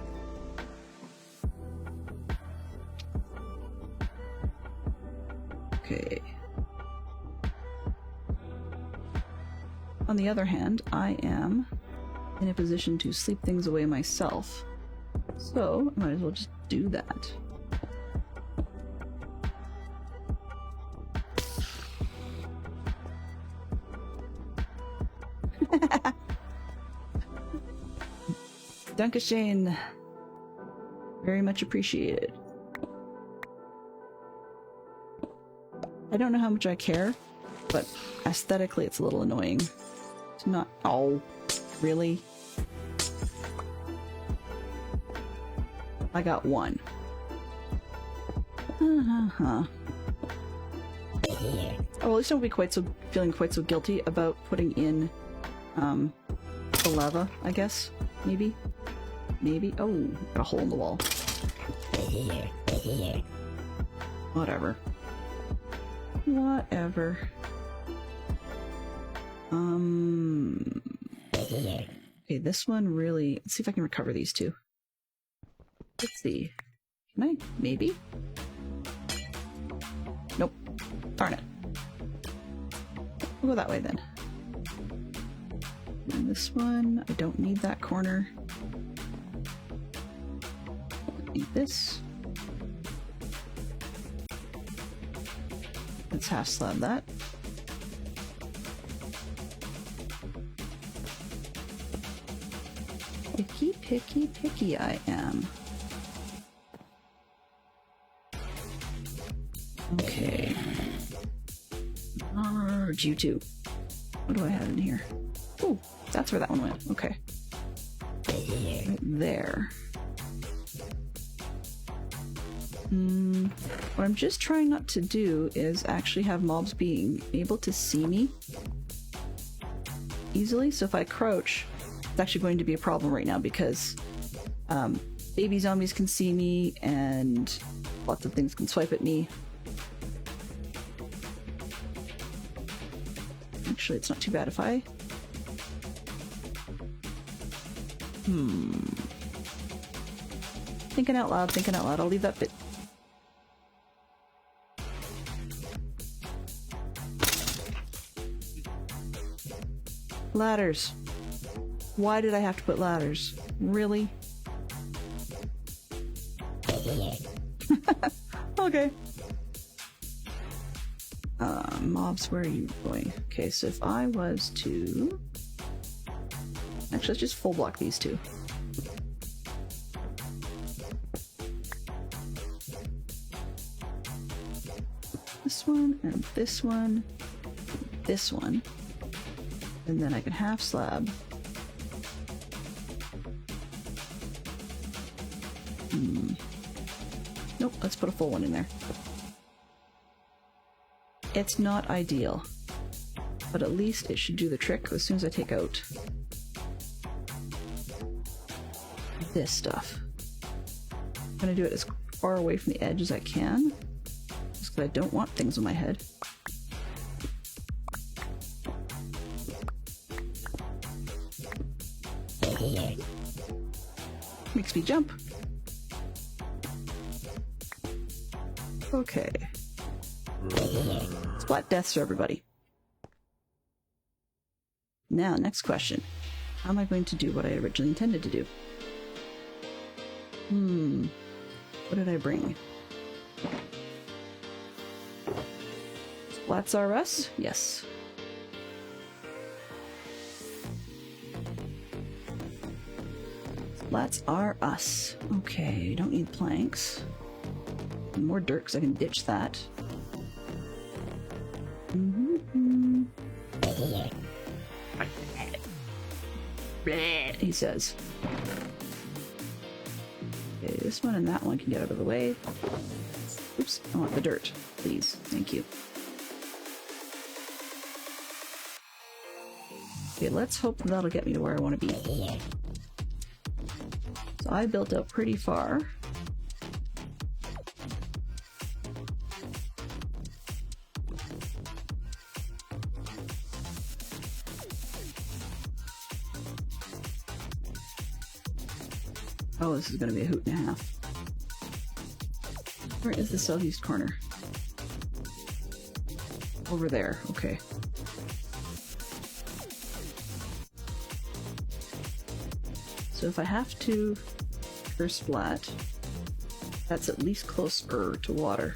Okay. On the other hand, I am in a position to sleep things away myself. So, I might as well just do that. Dankeschön. Very much appreciated. I don't know how much I care but aesthetically it's a little annoying. It's not... Oh, really? I got one. Oh, at least I won't be feeling quite so guilty about putting in the lava, I guess. Maybe? Maybe? Oh, got a hole in the wall. Whatever. Whatever. Okay, this one really... Let's see if I can recover these two. Let's see. Can I? Maybe? Nope. Darn it. We'll go that way then. And this one, I don't need that corner. I need this. Let's half slab that. Picky, picky, picky I am. Okay. You two. What do I have in here? Oh, that's where that one went. Okay. Right there. What I'm just trying not to do is actually have mobs being able to see me easily. So if I crouch, it's actually going to be a problem right now because baby zombies can see me and lots of things can swipe at me. Actually, it's not too bad if I... Thinking out loud, thinking out loud. I'll leave that bit. Ladders. Why did I have to put ladders? Really? Okay. Mobs, where are you going? Okay, so if I was to... Actually, let's just full block these two. This one, and this one, this one. And then I can half slab. Nope, let's put a full one in there. It's not ideal, but at least it should do the trick as soon as I take out this stuff. I'm gonna do it as far away from the edge as I can, just because I don't want things on my head. Makes me jump. Okay. Splat deaths for everybody. Now, next question. How am I going to do what I originally intended to do? What did I bring? Splats are us? Yes. Splats are us. Okay, don't need planks. More dirt because I can ditch that. He says. Okay, this one and that one can get out of the way. Oops, I want the dirt, please. Thank you. Okay, let's hope that'll get me to where I want to be. So I built up pretty far. Oh, this is going to be a hoot and a half. Where is the southeast corner? Over there, okay. So if I have to first splat, that's at least closer to water.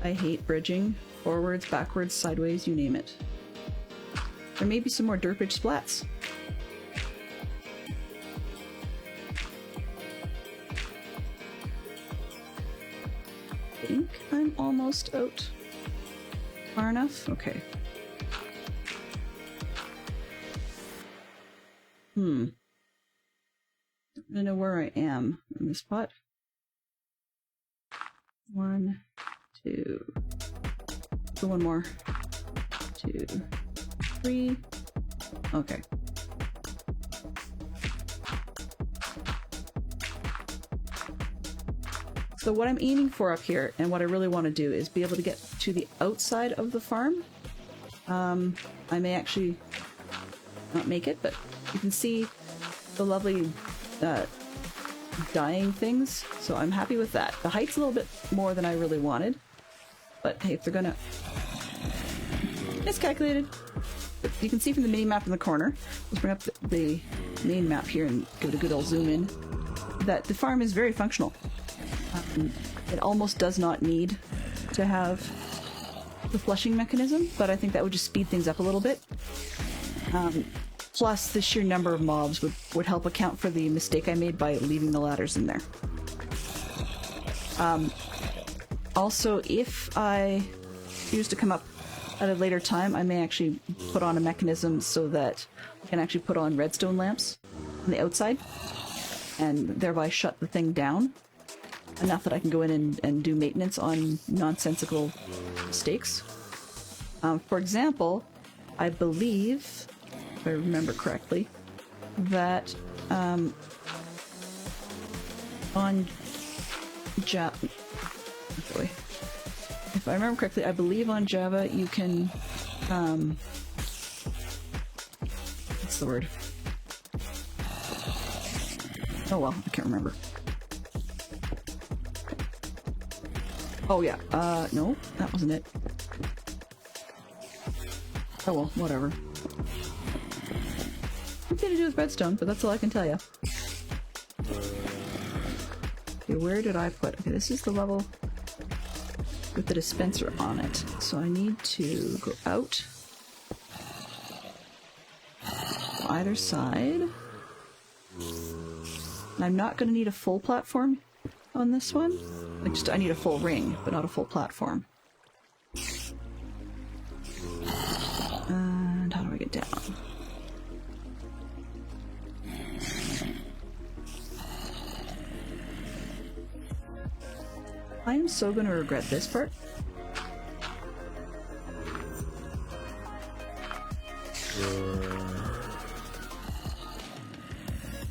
I hate bridging Forwards, backwards, sideways, you name it. There may be some more derpage splats. I think I'm almost out. Far enough? Okay. I don't know where I am in this spot. 1, 2. So one more. 2, 3. Okay. So what I'm aiming for up here, and what I really want to do, is be able to get to the outside of the farm. I may actually not make it, but you can see the lovely dying things, so I'm happy with that. The height's a little bit more than I really wanted, but hey, if they're gonna... Miscalculated! But you can see from the mini-map in the corner, let's bring up the main map here and give it a good old zoom in, that the farm is very functional. It almost does not need to have the flushing mechanism, but I think that would just speed things up a little bit. Plus, the sheer number of mobs would help account for the mistake I made by leaving the ladders in there. Also, if I choose to come up at a later time, I may actually put on a mechanism so that I can actually put on redstone lamps on the outside, and thereby shut the thing down enough that I can go in and do maintenance on nonsensical mistakes. For example, I believe, if I remember correctly, that on Java, if I remember correctly, I believe on Java you can, what's the word? Oh well, I can't remember. Oh yeah, no, that wasn't it. Oh well, whatever. Something to do with redstone, but that's all I can tell you. Okay, where did I put... Okay, this is the level with the dispenser on it. So I need to go out either side. And I'm not going to need a full platform on this one. I need a full ring, but not a full platform. And how do I get down? I am so going to regret this part.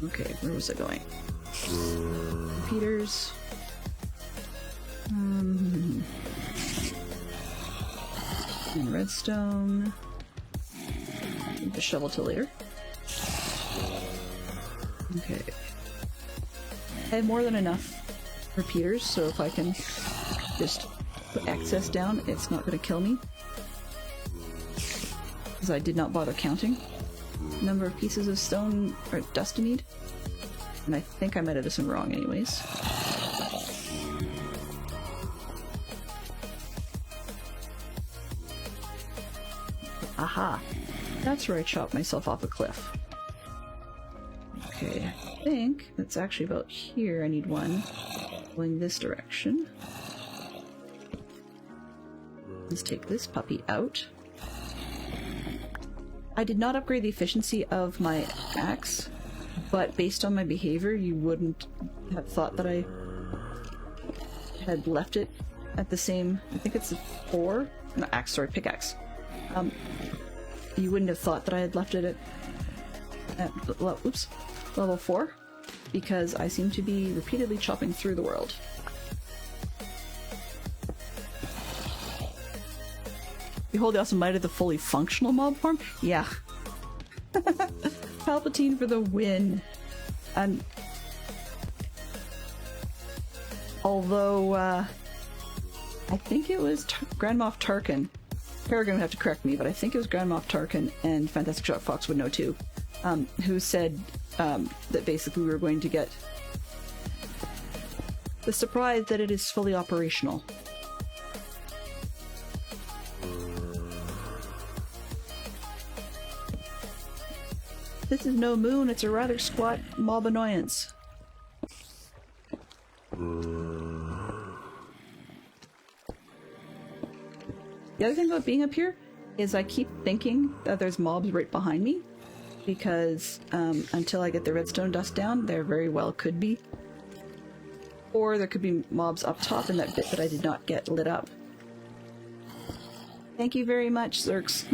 Okay, where was I going? Repeaters. And redstone. Leave the shovel till later. Okay. I have more than enough repeaters, so if I can just put excess down, it's not going to kill me. Because I did not bother counting the number of pieces of stone or dust you need. And I think I might have this one wrong anyways. Aha! That's where I chopped myself off a cliff. Okay, I think that's actually about here. I need one going this direction. Let's take this puppy out. I did not upgrade the efficiency of my axe, but based on my behavior, you wouldn't have thought that I had left it at the same... I think it's a 4? No, axe, sorry, pickaxe. You wouldn't have thought that I had left it at level 4, because I seem to be repeatedly chopping through the world. Behold the awesome might of the fully functional mob farm? Yeah. Palpatine for the win. And although I think it was Grand Moff Tarkin. Paragon would have to correct me, but I think it was Grand Moff Tarkin, and Fantastic Shot Fox would know too, who said that basically we were going to get the surprise that it is fully operational. This is no moon, it's a rather squat mob annoyance. The other thing about being up here is I keep thinking that there's mobs right behind me, because until I get the redstone dust down, there very well could be. Or there could be mobs up top in that bit that I did not get lit up. Thank you very much, Zerks.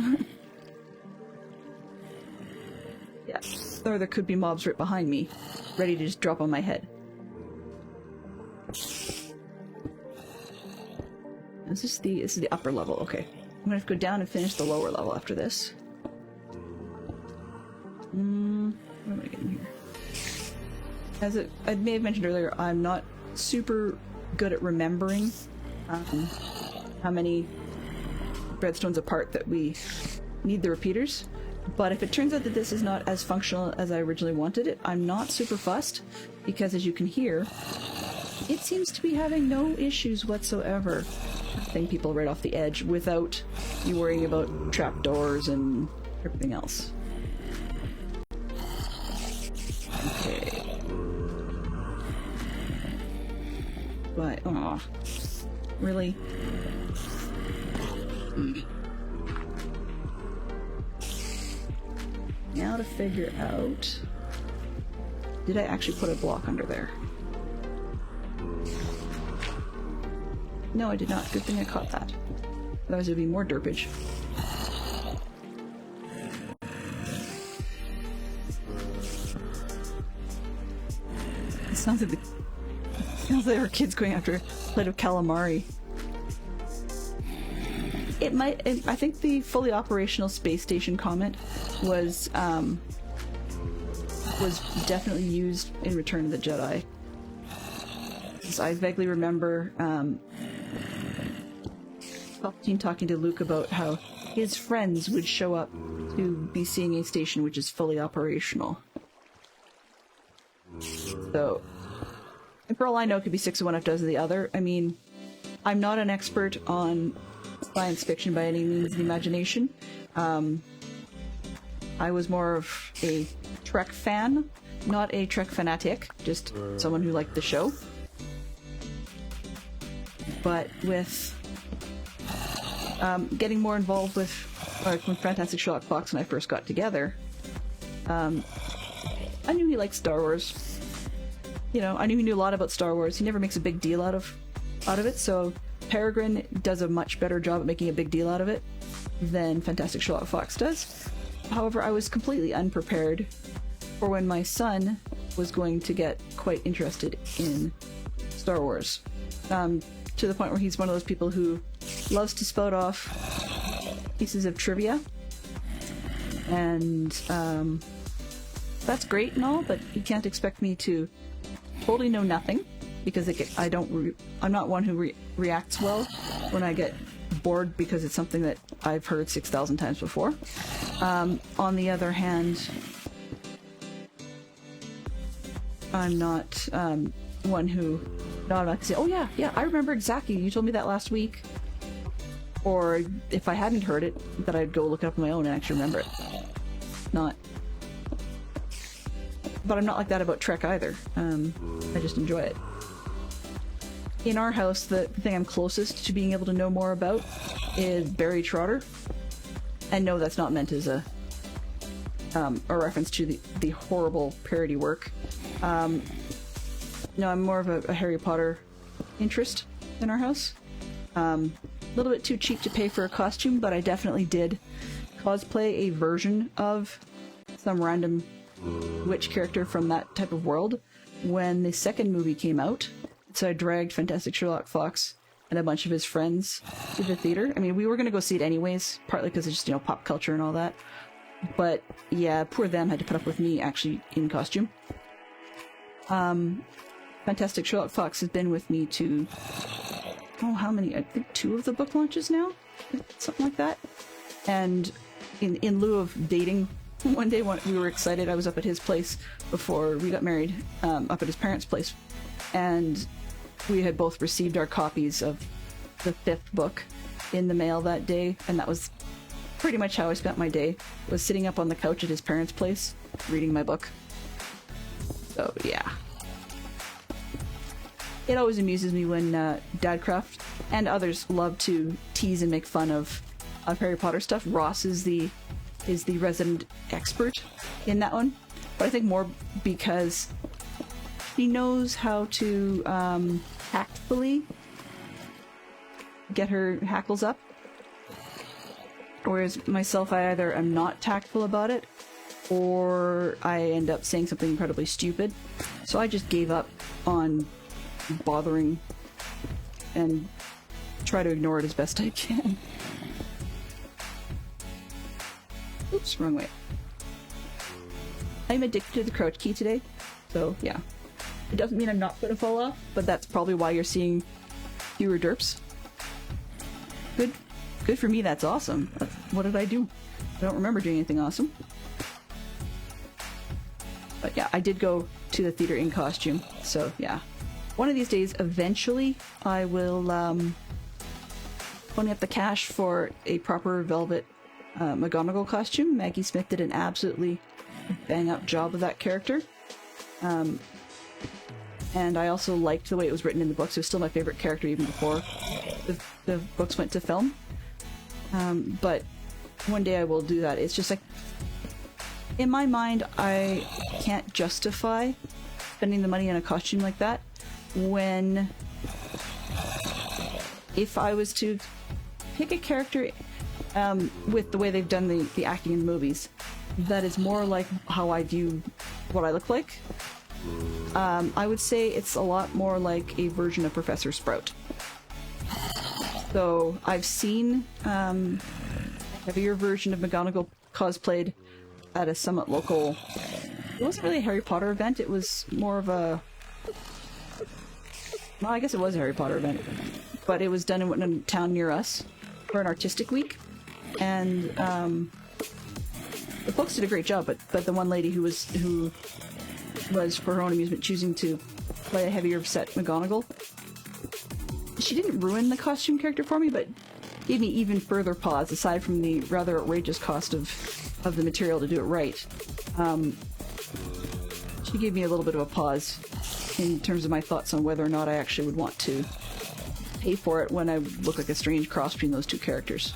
Yeah. Or there could be mobs right behind me, ready to just drop on my head. This is the upper level, okay. I'm gonna have to go down and finish the lower level after this. What am I getting here? As I may have mentioned earlier, I'm not super good at remembering how many redstones apart that we need the repeaters. But if it turns out that this is not as functional as I originally wanted it, I'm not super fussed, because as you can hear, it seems to be having no issues whatsoever. Hitting people right off the edge without you worrying about trapdoors and everything else. Okay. But, oh, really? Now to figure out... Did I actually put a block under there? No, I did not. Good thing I caught that. Otherwise it would be more derpage. It sounds like there were kids going after a plate of calamari. It might... I think the fully operational space station comment was definitely used in Return of the Jedi. So I vaguely remember Palpatine talking to Luke about how his friends would show up to be seeing a station which is fully operational. So, and for all I know, it could be 6 of one, half dozen of the other. I mean, I'm not an expert on science fiction by any means of the imagination. I was more of a Trek fan, not a Trek fanatic, just someone who liked the show. But with getting more involved with, like, when Fantastic Sherlock Fox and I first got together, I knew he liked Star Wars. You know, I knew he knew a lot about Star Wars. He never makes a big deal out of it, so Peregrine does a much better job at making a big deal out of it than Fantastic Sherlock Fox does. However, I was completely unprepared for when my son was going to get quite interested in Star Wars. To the point where he's one of those people who loves to spout off pieces of trivia. And that's great and all, but you can't expect me to totally know nothing, because I'm not one who reacts well when I get bored because it's something that I've heard 6,000 times before. On the other hand, I'm not one who not say, oh yeah, I remember exactly, you told me that last week. Or if I hadn't heard it, that I'd go look it up on my own and actually remember it. Not. But I'm not like that about Trek either. I just enjoy it. In our house, the thing I'm closest to being able to know more about is Barry Trotter. And no, that's not meant as a reference to the horrible parody work. No, I'm more of a Harry Potter interest in our house. A little bit too cheap to pay for a costume, but I definitely did cosplay a version of some random witch character from that type of world when the second movie came out. So I dragged Fantastic Sherlock Fox and a bunch of his friends to the theater. I mean, we were going to go see it anyways, partly because of just, pop culture and all that. But yeah, poor them had to put up with me actually in costume. Fantastic Sherlock Fox has been with me to, how many? I think 2 of the book launches now? Something like that. And in lieu of dating, one day when we were excited, I was up at his place before we got married, up at his parents' place. And we had both received our copies of the 5th book in the mail that day. And that was pretty much how I spent my day, was sitting up on the couch at his parents' place, reading my book. So yeah. It always amuses me when DadCraft and others love to tease and make fun of Harry Potter stuff. Ross is the resident expert in that one, but I think more because he knows how to tactfully get her hackles up, whereas myself, I either am not tactful about it or I end up saying something incredibly stupid. So I just gave up on bothering and try to ignore it as best I can. Oops, wrong way. I'm addicted to the crouch key today, so yeah. It doesn't mean I'm not going to fall off, but that's probably why you're seeing fewer derps. Good for me, that's awesome. What did I do? I don't remember doing anything awesome. But yeah, I did go to the theater in costume, so yeah. One of these days, eventually, I will pony up the cash for a proper velvet McGonagall costume. Maggie Smith did an absolutely bang-up job of that character. And I also liked the way it was written in the books. It was still my favorite character even before the books went to film. But one day I will do that. It's just like, in my mind, I can't justify spending the money on a costume like that when, if I was to pick a character with the way they've done the acting in the movies, that is more like how I view what I look like. I would say it's a lot more like a version of Professor Sprout. So I've seen a heavier version of McGonagall cosplayed at a somewhat local... It wasn't really a Harry Potter event, it was more of a... Well, I guess it was a Harry Potter event. But it was done in a town near us for an artistic week. And the folks did a great job, but the one lady who was for her own amusement choosing to play a heavier set McGonagall, she didn't ruin the costume character for me, but gave me even further pause, aside from the rather outrageous cost of the material to do it right. She gave me a little bit of a pause in terms of my thoughts on whether or not I actually would want to pay for it when I look like a strange cross between those two characters.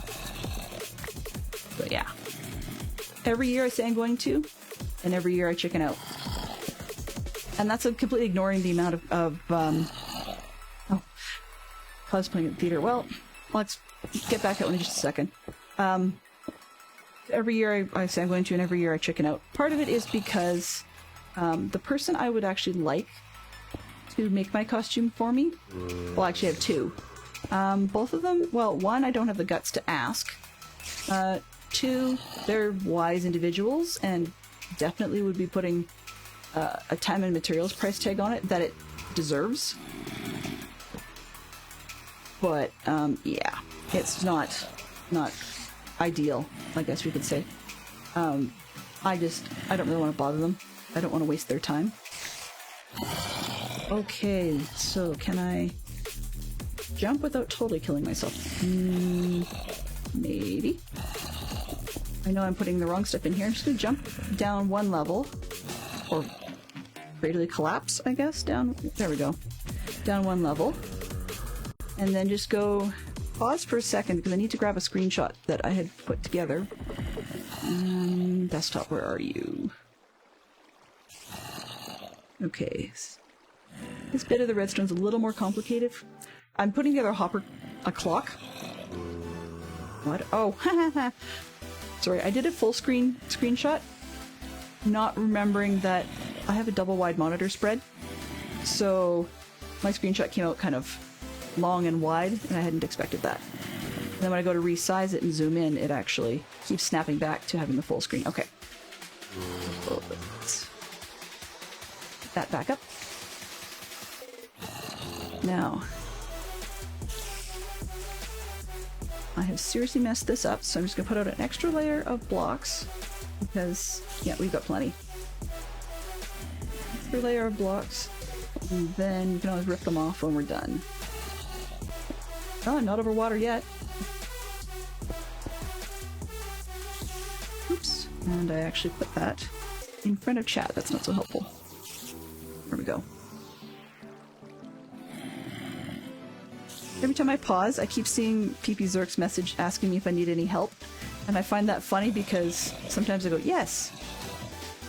But yeah. Every year I say I'm going to, and every year I chicken out. And that's completely ignoring the amount of cosplaying at the theater. Well, let's get back at one in just a second. Every year I say I'm going to, and every year I chicken out. Part of it is because the person I would actually like to make my costume for me, well, I actually have two. Both of them, well, one, I don't have the guts to ask. Two, they're wise individuals and definitely would be putting a time and materials price tag on it that it deserves. But yeah, it's not ideal, I guess we could say. I don't really want to bother them. I don't want to waste their time. Okay, so can I jump without totally killing myself? Maybe. I know I'm putting the wrong stuff in here. I'm just going to jump down one level, or greatly collapse, I guess, down. There we go. Down one level. And then just go pause for a second because I need to grab a screenshot that I had put together. Desktop, where are you? Okay. This bit of the redstone's a little more complicated. I'm putting together a clock. What? Oh, sorry, I did a full screen screenshot, not remembering that I have a double wide monitor spread. So my screenshot came out kind of long and wide, and I hadn't expected that. And then when I go to resize it and zoom in, it actually keeps snapping back to having the full screen. Okay. Let's put that back up. Now, I have seriously messed this up, so I'm just going to put out an extra layer of blocks, because, yeah, we've got plenty. Extra layer of blocks, and then you can always rip them off when we're done. Oh, I'm not over water yet. Oops. And I actually put that in front of chat. That's not so helpful. There we go. Every time I pause, I keep seeing PP Zerk's message asking me if I need any help. And I find that funny because sometimes I go, yes.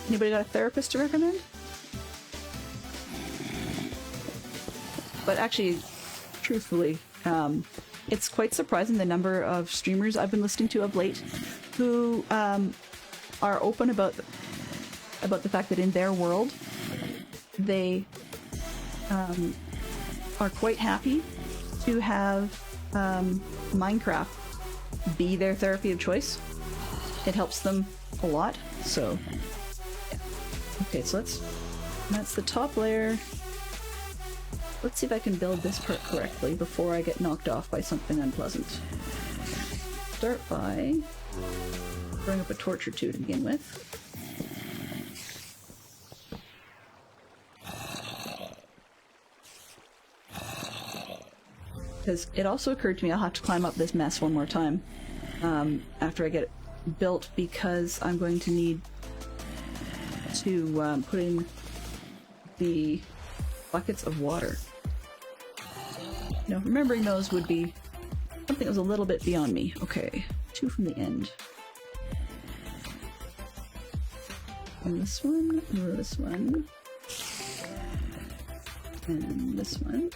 Anybody got a therapist to recommend? But actually, truthfully, it's quite surprising the number of streamers I've been listening to of late who are open about the fact that in their world, they are quite happy to have Minecraft be their therapy of choice. It helps them a lot, so yeah. Okay, so that's the top layer. Let's see if I can build this part correctly before I get knocked off by something unpleasant. Start by throwing up a torch or two to begin with. Because it also occurred to me I'll have to climb up this mess one more time after I get it built, because I'm going to need to put in the buckets of water. You know, remembering those would be something that was a little bit beyond me. Okay, 2 from the end. And this one, and this one, and this one.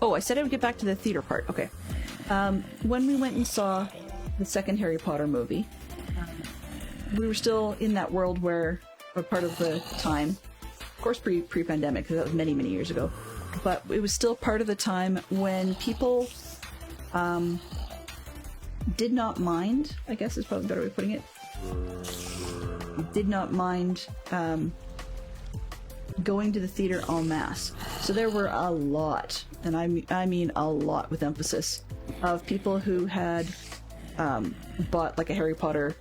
Oh, I said I would get back to the theater part. Okay. When we went and saw the second Harry Potter movie, we were still in that world where, or part of the time, of course pre-pandemic, because that was many, many years ago, but it was still part of the time when people did not mind, I guess is probably a better way of putting it, did not mind going to the theater en masse. So there were a lot, and I mean a lot with emphasis, of people who had bought like a Harry Potter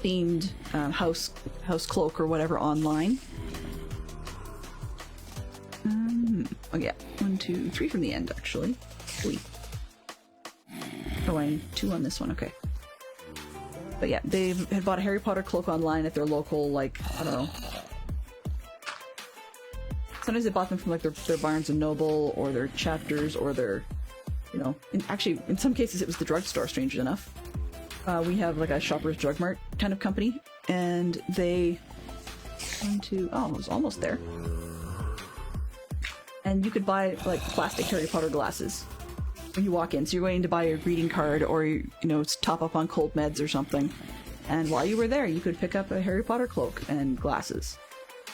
themed house cloak or whatever online. Oh yeah, 1, 2, 3 from the end actually. 3. Oh, I need 2 on this one. Okay. But yeah, they had bought a Harry Potter cloak online at their local, like, I don't know. Sometimes they bought them from like their Barnes and Noble or their Chapters or their, you know, actually in some cases it was the drugstore, strangely enough. We have like a Shoppers Drug Mart kind of company, and they oh, it was almost there. And you could buy like plastic Harry Potter glasses when you walk in. So you're going to buy your greeting card or, you know, top up on cold meds or something. And while you were there, you could pick up a Harry Potter cloak and glasses.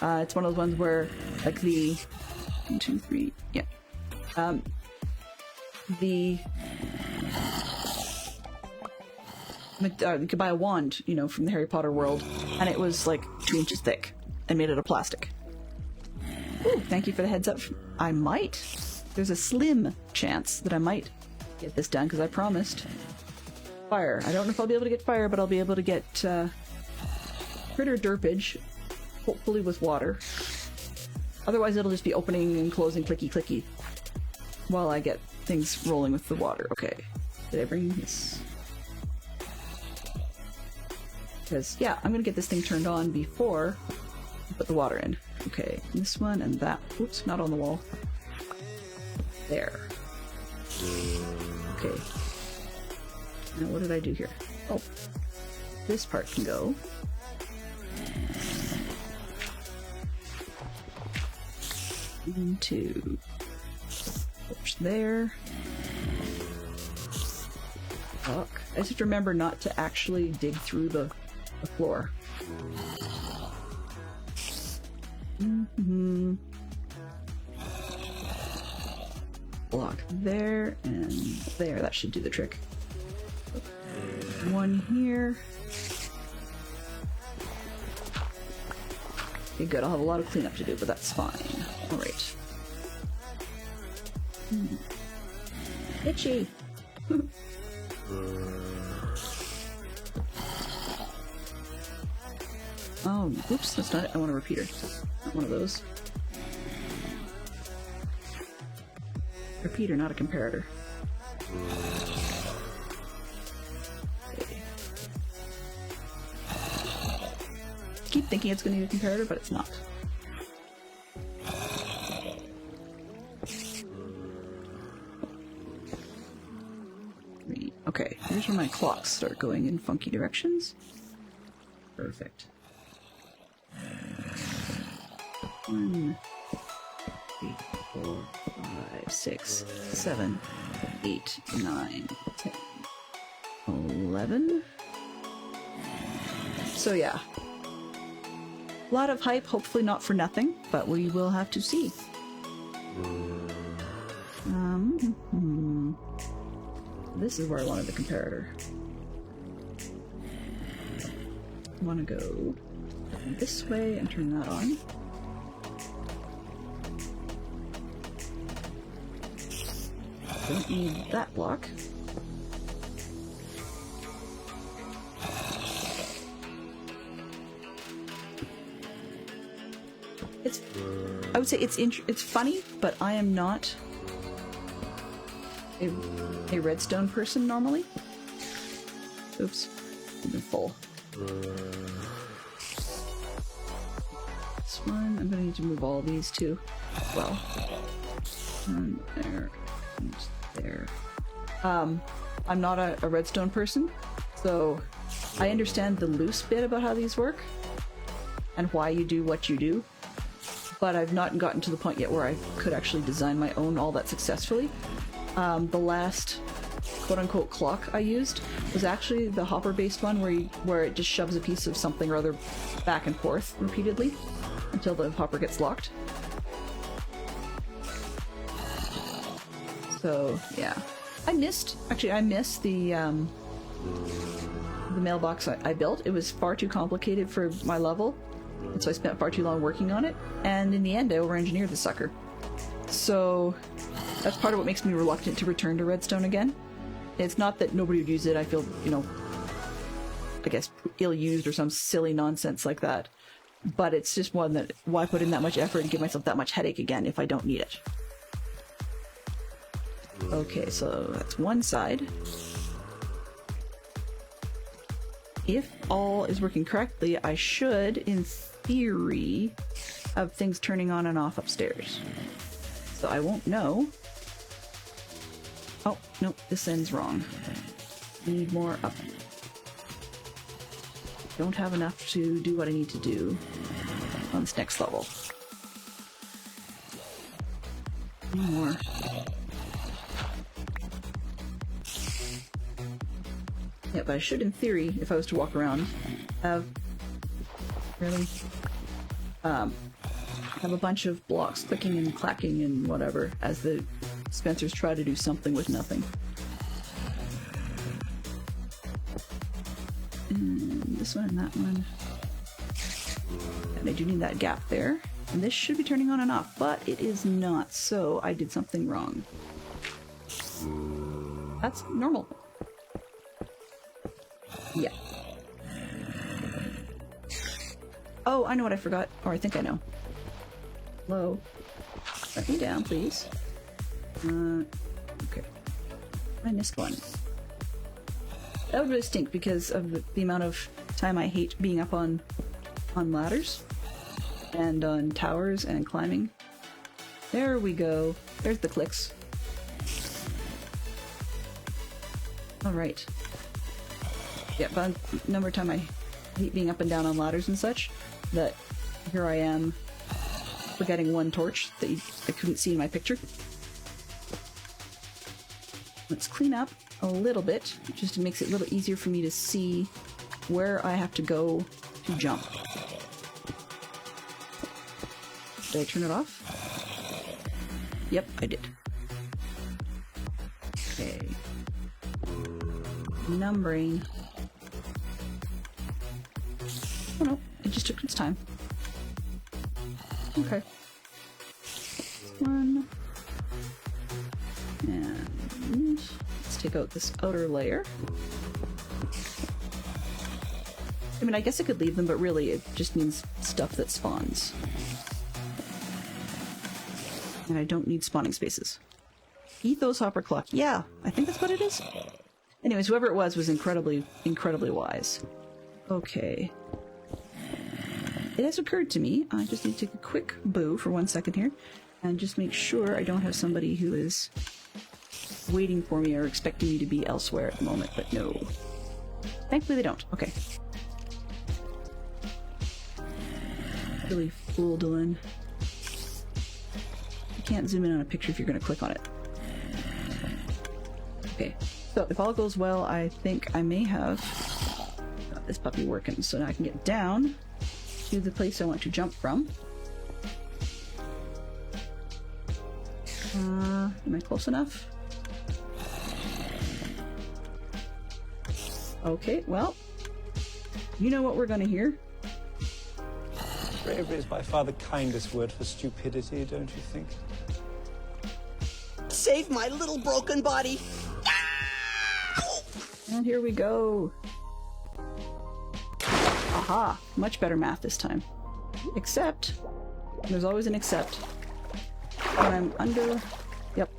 It's one of those ones where, like, the 1, 2, 3, yeah. You could buy a wand, you know, from the Harry Potter world, and it was like 2 inches thick and made out of plastic. Ooh, thank you for the heads up. I might. There's a slim chance that I might get this done, because I promised. Fire. I don't know if I'll be able to get fire, but I'll be able to get critter derpage. Hopefully with water. Otherwise it'll just be opening and closing clicky clicky while I get things rolling with the water. Okay. Did I bring this? Because, yeah, I'm gonna get this thing turned on before I put the water in. Okay, this one and that. Oops, not on the wall. There. Okay. Now what did I do here? Oh. This part can go. Into there. Fuck. I just have to remember not to actually dig through the floor. Block there and there. That should do the trick. One here. Okay, good. I'll have a lot of cleanup to do, but that's fine. Alright. Itchy! Oh, oops, that's not it. I want a repeater. Not one of those. Repeater, not a comparator. Okay. thinking it's going to need a comparator, but it's not. Okay, here's where my clocks start going in funky directions. Perfect. 1, 2, 3, 4, 5, 6, 7, 8, 9, 10, 11. So yeah. A lot of hype, hopefully not for nothing, but we will have to see. This is where I wanted the comparator. I want to go this way and turn that on. Don't need that block. I would say it's funny, but I am not a redstone person normally. Oops, I've been full. This one, I'm gonna need to move all these too. Well, and there, and there. I'm not a redstone person, so I understand the loose bit about how these work and why you do what you do. But I've not gotten to the point yet where I could actually design my own all that successfully. The last quote-unquote clock I used was actually the hopper-based one where it just shoves a piece of something or other back and forth repeatedly until the hopper gets locked. So, yeah. I missed the mailbox I built. It was far too complicated for my level. And so I spent far too long working on it, and in the end I over-engineered the sucker. So that's part of what makes me reluctant to return to redstone again. It's not that nobody would use it, I feel, you know, I guess ill-used or some silly nonsense like that. But it's just one that, why put in that much effort and give myself that much headache again if I don't need it? Okay, so that's one side. If all is working correctly, I should, in theory, have things turning on and off upstairs. So I won't know. Oh, no, this end's wrong. Need more up. Don't have enough to do what I need to do on this next level. More. Yeah, but I should, in theory, if I was to walk around, have a bunch of blocks clicking and clacking and whatever as the dispensers try to do something with nothing. And this one and that one. And I do need that gap there. And this should be turning on and off, but it is not, so I did something wrong. That's normal. Yeah. Oh, I know what I forgot. Or I think I know. Hello? Let me down, please. Okay. I missed one. That would really stink because of the amount of time I hate being up on ladders. And on towers and climbing. There we go. There's the clicks. Alright. Yeah, but a number of time I hate being up and down on ladders and such, that here I am forgetting one torch that I couldn't see in my picture. Let's clean up a little bit, just to make it a little easier for me to see where I have to go to jump. Did I turn it off? Yep, I did. Okay. Numbering. Oh no, it just took its time. Okay. One. And let's take out this outer layer. I mean, I guess I could leave them, but really it just means stuff that spawns. And I don't need spawning spaces. Ethos hopper clock. Yeah, I think that's what it is. Anyways, whoever it was incredibly, incredibly wise. Okay. it has occurred to me, I just need to take a quick boo for 1 second here, and just make sure I don't have somebody who is waiting for me or expecting me to be elsewhere at the moment, but no. Thankfully they don't. Okay. Really fooled Dylan. You can't zoom in on a picture if you're going to click on it. Okay, so if all goes well, I think I may have got this puppy working, so now I can get down to the place I want to jump from. Am I close enough? Okay, well, you know what we're gonna hear. Bravery is by far the kindest word for stupidity, don't you think? Save my little broken body. And here we go. Aha! Much better math this time. Except, there's always an except. When I'm under... Yep.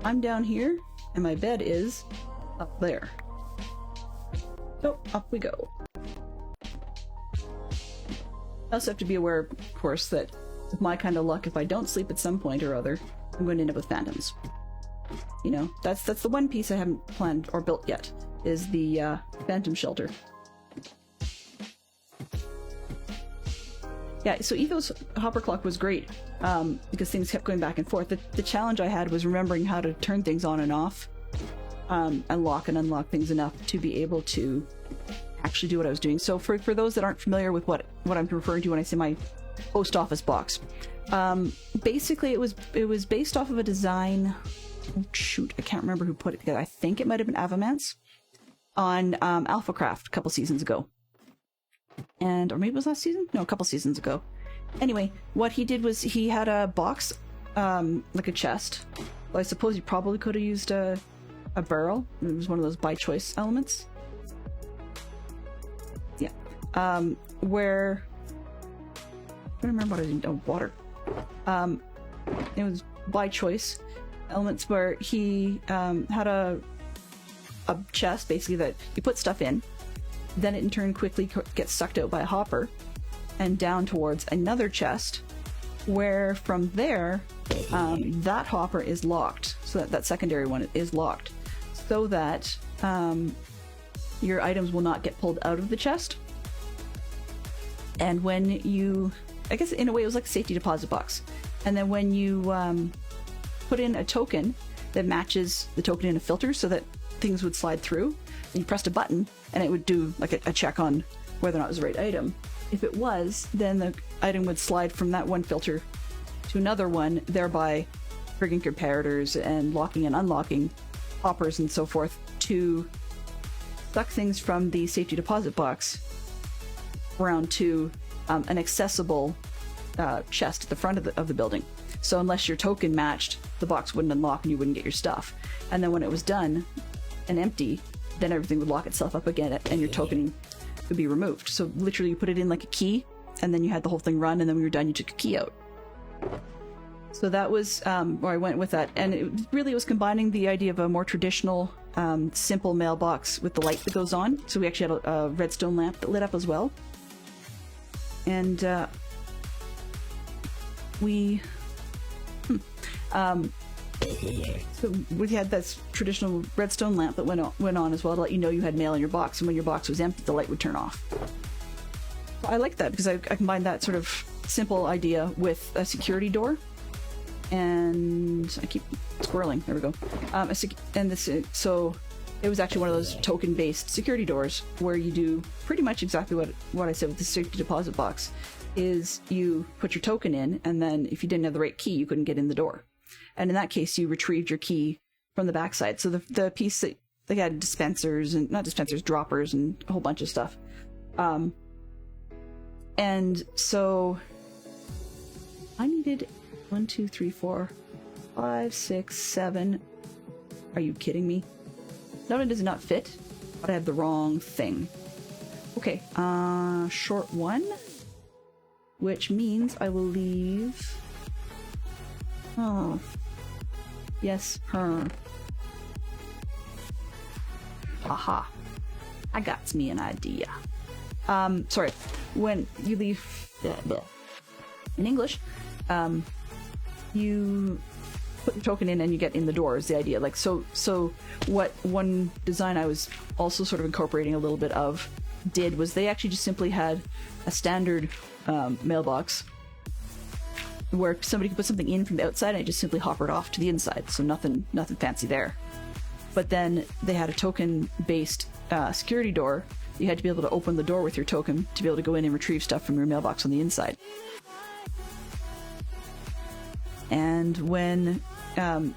I'm down here, and my bed is up there. So, up we go. I also have to be aware, of course, that with my kind of luck, if I don't sleep at some point or other, I'm going to end up with phantoms. You know, that's the one piece I haven't planned or built yet, is the phantom shelter. Yeah, so Etho's hopper clock was great, because things kept going back and forth. The challenge I had was remembering how to turn things on and off, and lock and unlock things enough to be able to actually do what I was doing. So for those that aren't familiar with what I'm referring to when I say my post office box, basically it was based off of a design. Oh, shoot, I can't remember who put it together. I think it might have been Avamance on AlphaCraft a couple seasons ago. And, or maybe it was last season? No, a couple seasons ago. Anyway, what he did was he had a box, like a chest. Well, I suppose you probably could have used a barrel. It was one of those by choice elements. Yeah. Where... I don't remember what I was doing. Oh, water. It was by choice elements where he had a chest, basically, that you put stuff in. Then it in turn quickly gets sucked out by a hopper and down towards another chest, where from there that hopper is locked, so that secondary one is locked, so that your items will not get pulled out of the chest. And when you, I guess in a way it was like a safety deposit box, and then when you put in a token that matches the token in a filter so that things would slide through, and you pressed a button and it would do like a check on whether or not it was the right item. If it was, then the item would slide from that one filter to another one, thereby triggering comparators and locking and unlocking hoppers and so forth to suck things from the safety deposit box around to an accessible chest at the front of the building. So unless your token matched, the box wouldn't unlock and you wouldn't get your stuff. And then when it was done and empty, then everything would lock itself up again and your token would be removed. So literally you put it in like a key, and then you had the whole thing run, and then when you were done you took a key out. So that was where I went with that, and it really was combining the idea of a more traditional simple mailbox with the light that goes on. So we actually had a redstone lamp that lit up as well. And so we had this traditional redstone lamp that went on as well to let you know you had mail in your box, and when your box was empty, the light would turn off. I like that because I combined that sort of simple idea with a security door, and I keep squirreling. There we go. So it was actually one of those token-based security doors where you do pretty much exactly what I said with the safety deposit box. Is you put your token in, and then if you didn't have the right key, you couldn't get in the door. And in that case, you retrieved your key from the backside. So the piece that they had dispensers and not dispensers, droppers and a whole bunch of stuff. And so I needed 1, 2, 3, 4, 5, 6, 7. Are you kidding me? Not only does it not fit, but I have the wrong thing. Okay, short one, which means I will leave. Oh. Yes, her. Haha. I got me an idea. Sorry, when you leave in English, you put the token in and you get in the door is the idea. Like, so what one design I was also sort of incorporating a little bit of did was they actually just simply had a standard mailbox where somebody could put something in from the outside and it just simply hoppered off to the inside. So nothing fancy there. But then they had a token-based security door. You had to be able to open the door with your token to be able to go in and retrieve stuff from your mailbox on the inside. And when... but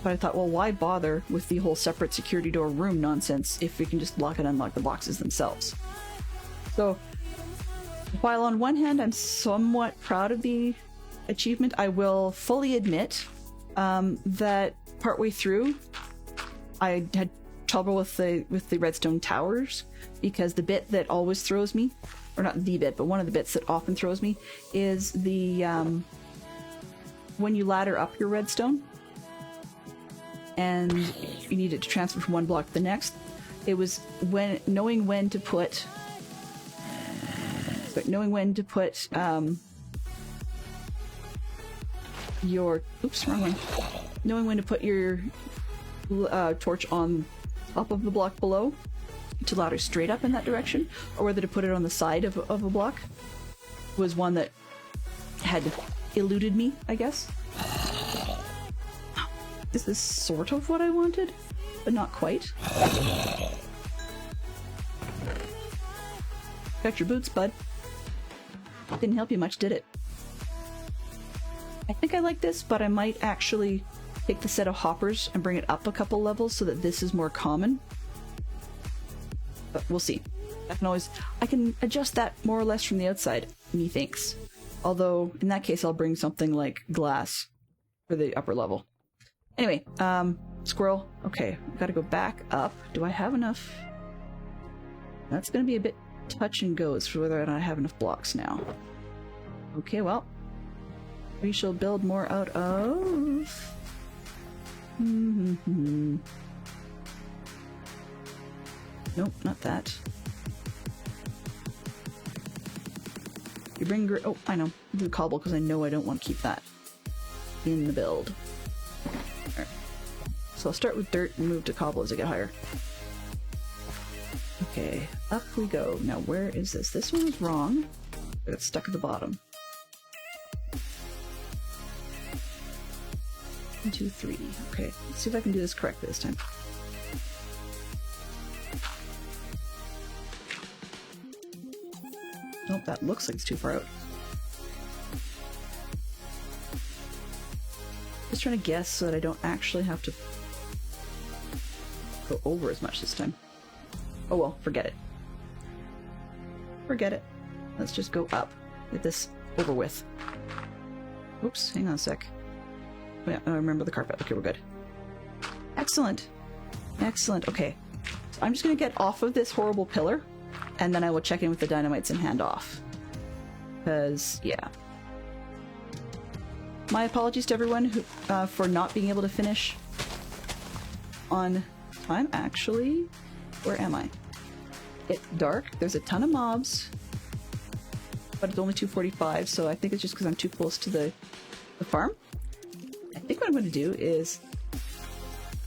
I thought, well, why bother with the whole separate security door room nonsense if we can just lock and unlock the boxes themselves? So, while on one hand I'm somewhat proud of the achievement, I will fully admit that partway through I had trouble with the redstone towers, because the bit that always throws me, or not the bit, but one of the bits that often throws me, is the when you ladder up your redstone and you need it to transfer from one block to the next. It was knowing when to put your wrong one. Knowing when to put your torch on top of the block below to ladder straight up in that direction, or whether to put it on the side of a block, was one that had eluded me, I guess. This is sort of what I wanted, but not quite. Got your boots, bud. Didn't help you much, did it? I think I like this, but I might actually take the set of hoppers and bring it up a couple levels so that this is more common. But we'll see. I can adjust that more or less from the outside, methinks. Although, in that case, I'll bring something like glass for the upper level. Anyway, squirrel. Okay, I've got to go back up. Do I have enough? That's going to be a bit touch and go as for whether or not I have enough blocks now. Okay, well, we shall build more out of... Nope, not that. You bring... Oh, I know. Do cobble, because I know I don't want to keep that in the build. Alright. So I'll start with dirt and move to cobble as I get higher. Okay, up we go. Now, where is this? This one is wrong. But it's stuck at the bottom. 1, 2, 3. Okay, let's see if I can do this correctly this time. Nope, that looks like it's too far out. Just trying to guess so that I don't actually have to go over as much this time. Oh well, forget it. Forget it. Let's just go up. Get this over with. Oops, hang on a sec. Yeah, I remember the carpet. Okay, we're good. Excellent. Excellent. Okay. So I'm just going to get off of this horrible pillar, and then I will check in with the dynamites and hand off. Because, yeah. My apologies to everyone who, for not being able to finish on time. Actually, where am I? It's dark. There's a ton of mobs. But it's only 2:45, so I think it's just because I'm too close to the farm. I think what I'm going to do is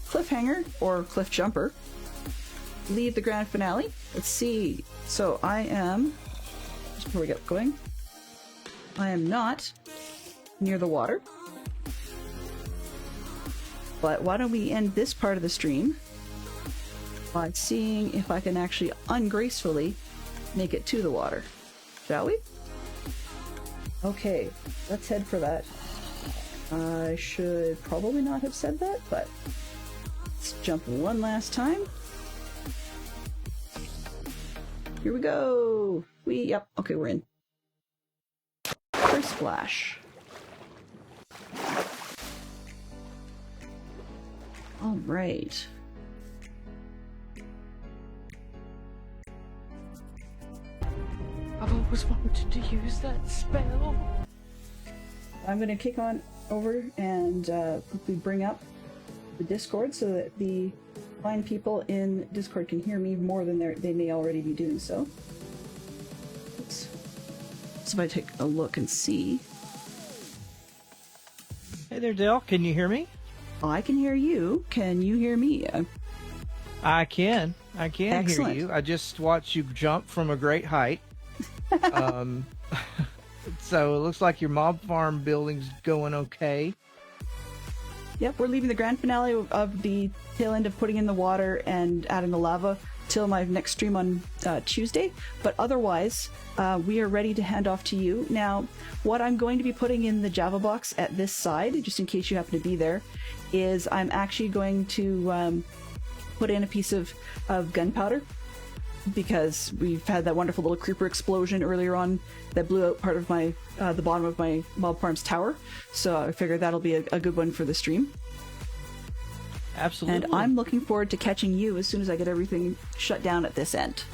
cliffhanger or cliff jumper, leave the grand finale. Let's see. So I am, just before we get going, I am not near the water. But why don't we end this part of the stream by seeing if I can actually ungracefully make it to the water. Shall we? Okay, let's head for that. I should probably not have said that, but let's jump one last time. Here we go! Yep, okay, we're in. First splash. Alright. I've always wanted to use that spell. I'm going to kick on over and quickly bring up the Discord so that the fine people in Discord can hear me more than they may already be doing so. So if I take a look and see. Hey there, Dale. Can you hear me? I can hear you. Can you hear me? I can. Excellent. Hear you. I just watched you jump from a great height. So it looks like your mob farm building's going okay. Yep, we're leaving the grand finale of the tail end of putting in the water and adding the lava till my next stream on Tuesday. But otherwise, we are ready to hand off to you. Now, what I'm going to be putting in the Java box at this side, just in case you happen to be there, is I'm actually going to put in a piece of gunpowder, because we've had that wonderful little creeper explosion earlier on that blew out part of my the bottom of my mob farm's tower. So I figured that'll be a good one for the stream. Absolutely. And I'm looking forward to catching you as soon as I get everything shut down at this end.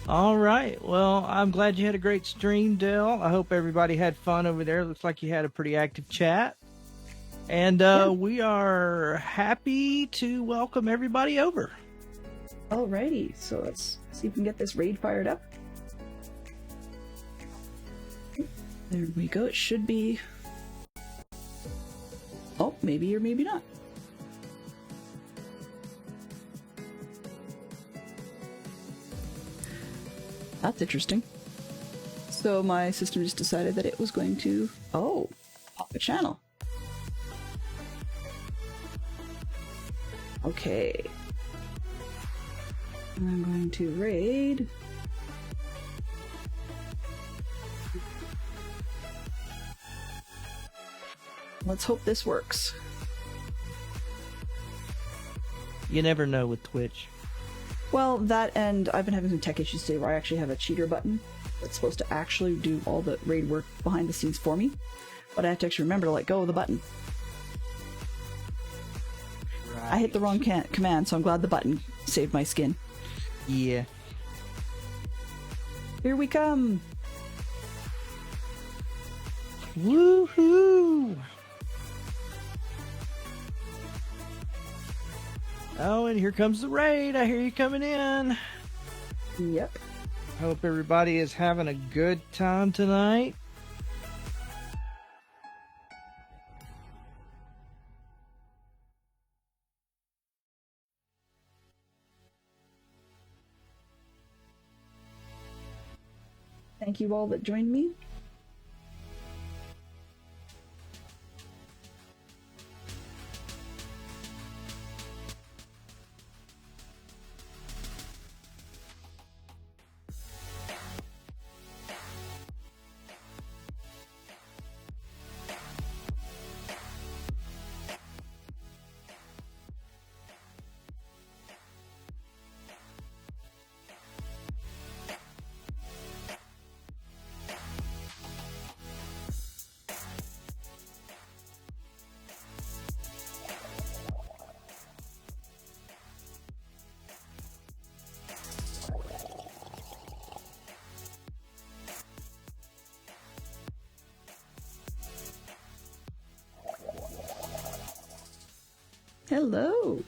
All right. Well, I'm glad you had a great stream, Dale. I hope everybody had fun over there. Looks like you had a pretty active chat. And we are happy to welcome everybody over. Alrighty, so let's see if we can get this raid fired up. There we go, it should be... Oh, maybe or maybe not. That's interesting. So my system just decided that it was going to... Oh, pop a channel. Okay. I'm going to raid. Let's hope this works. You never know with Twitch. Well, that, and I've been having some tech issues today where I actually have a cheater button that's supposed to actually do all the raid work behind the scenes for me, but I have to actually remember to let go of the button. Right. I hit the wrong command, so I'm glad the button saved my skin. Yeah. Here we come. Woohoo! Oh, and here comes the raid. I hear you coming in. Yep. Hope everybody is having a good time tonight. Thank you all that joined me. Hello.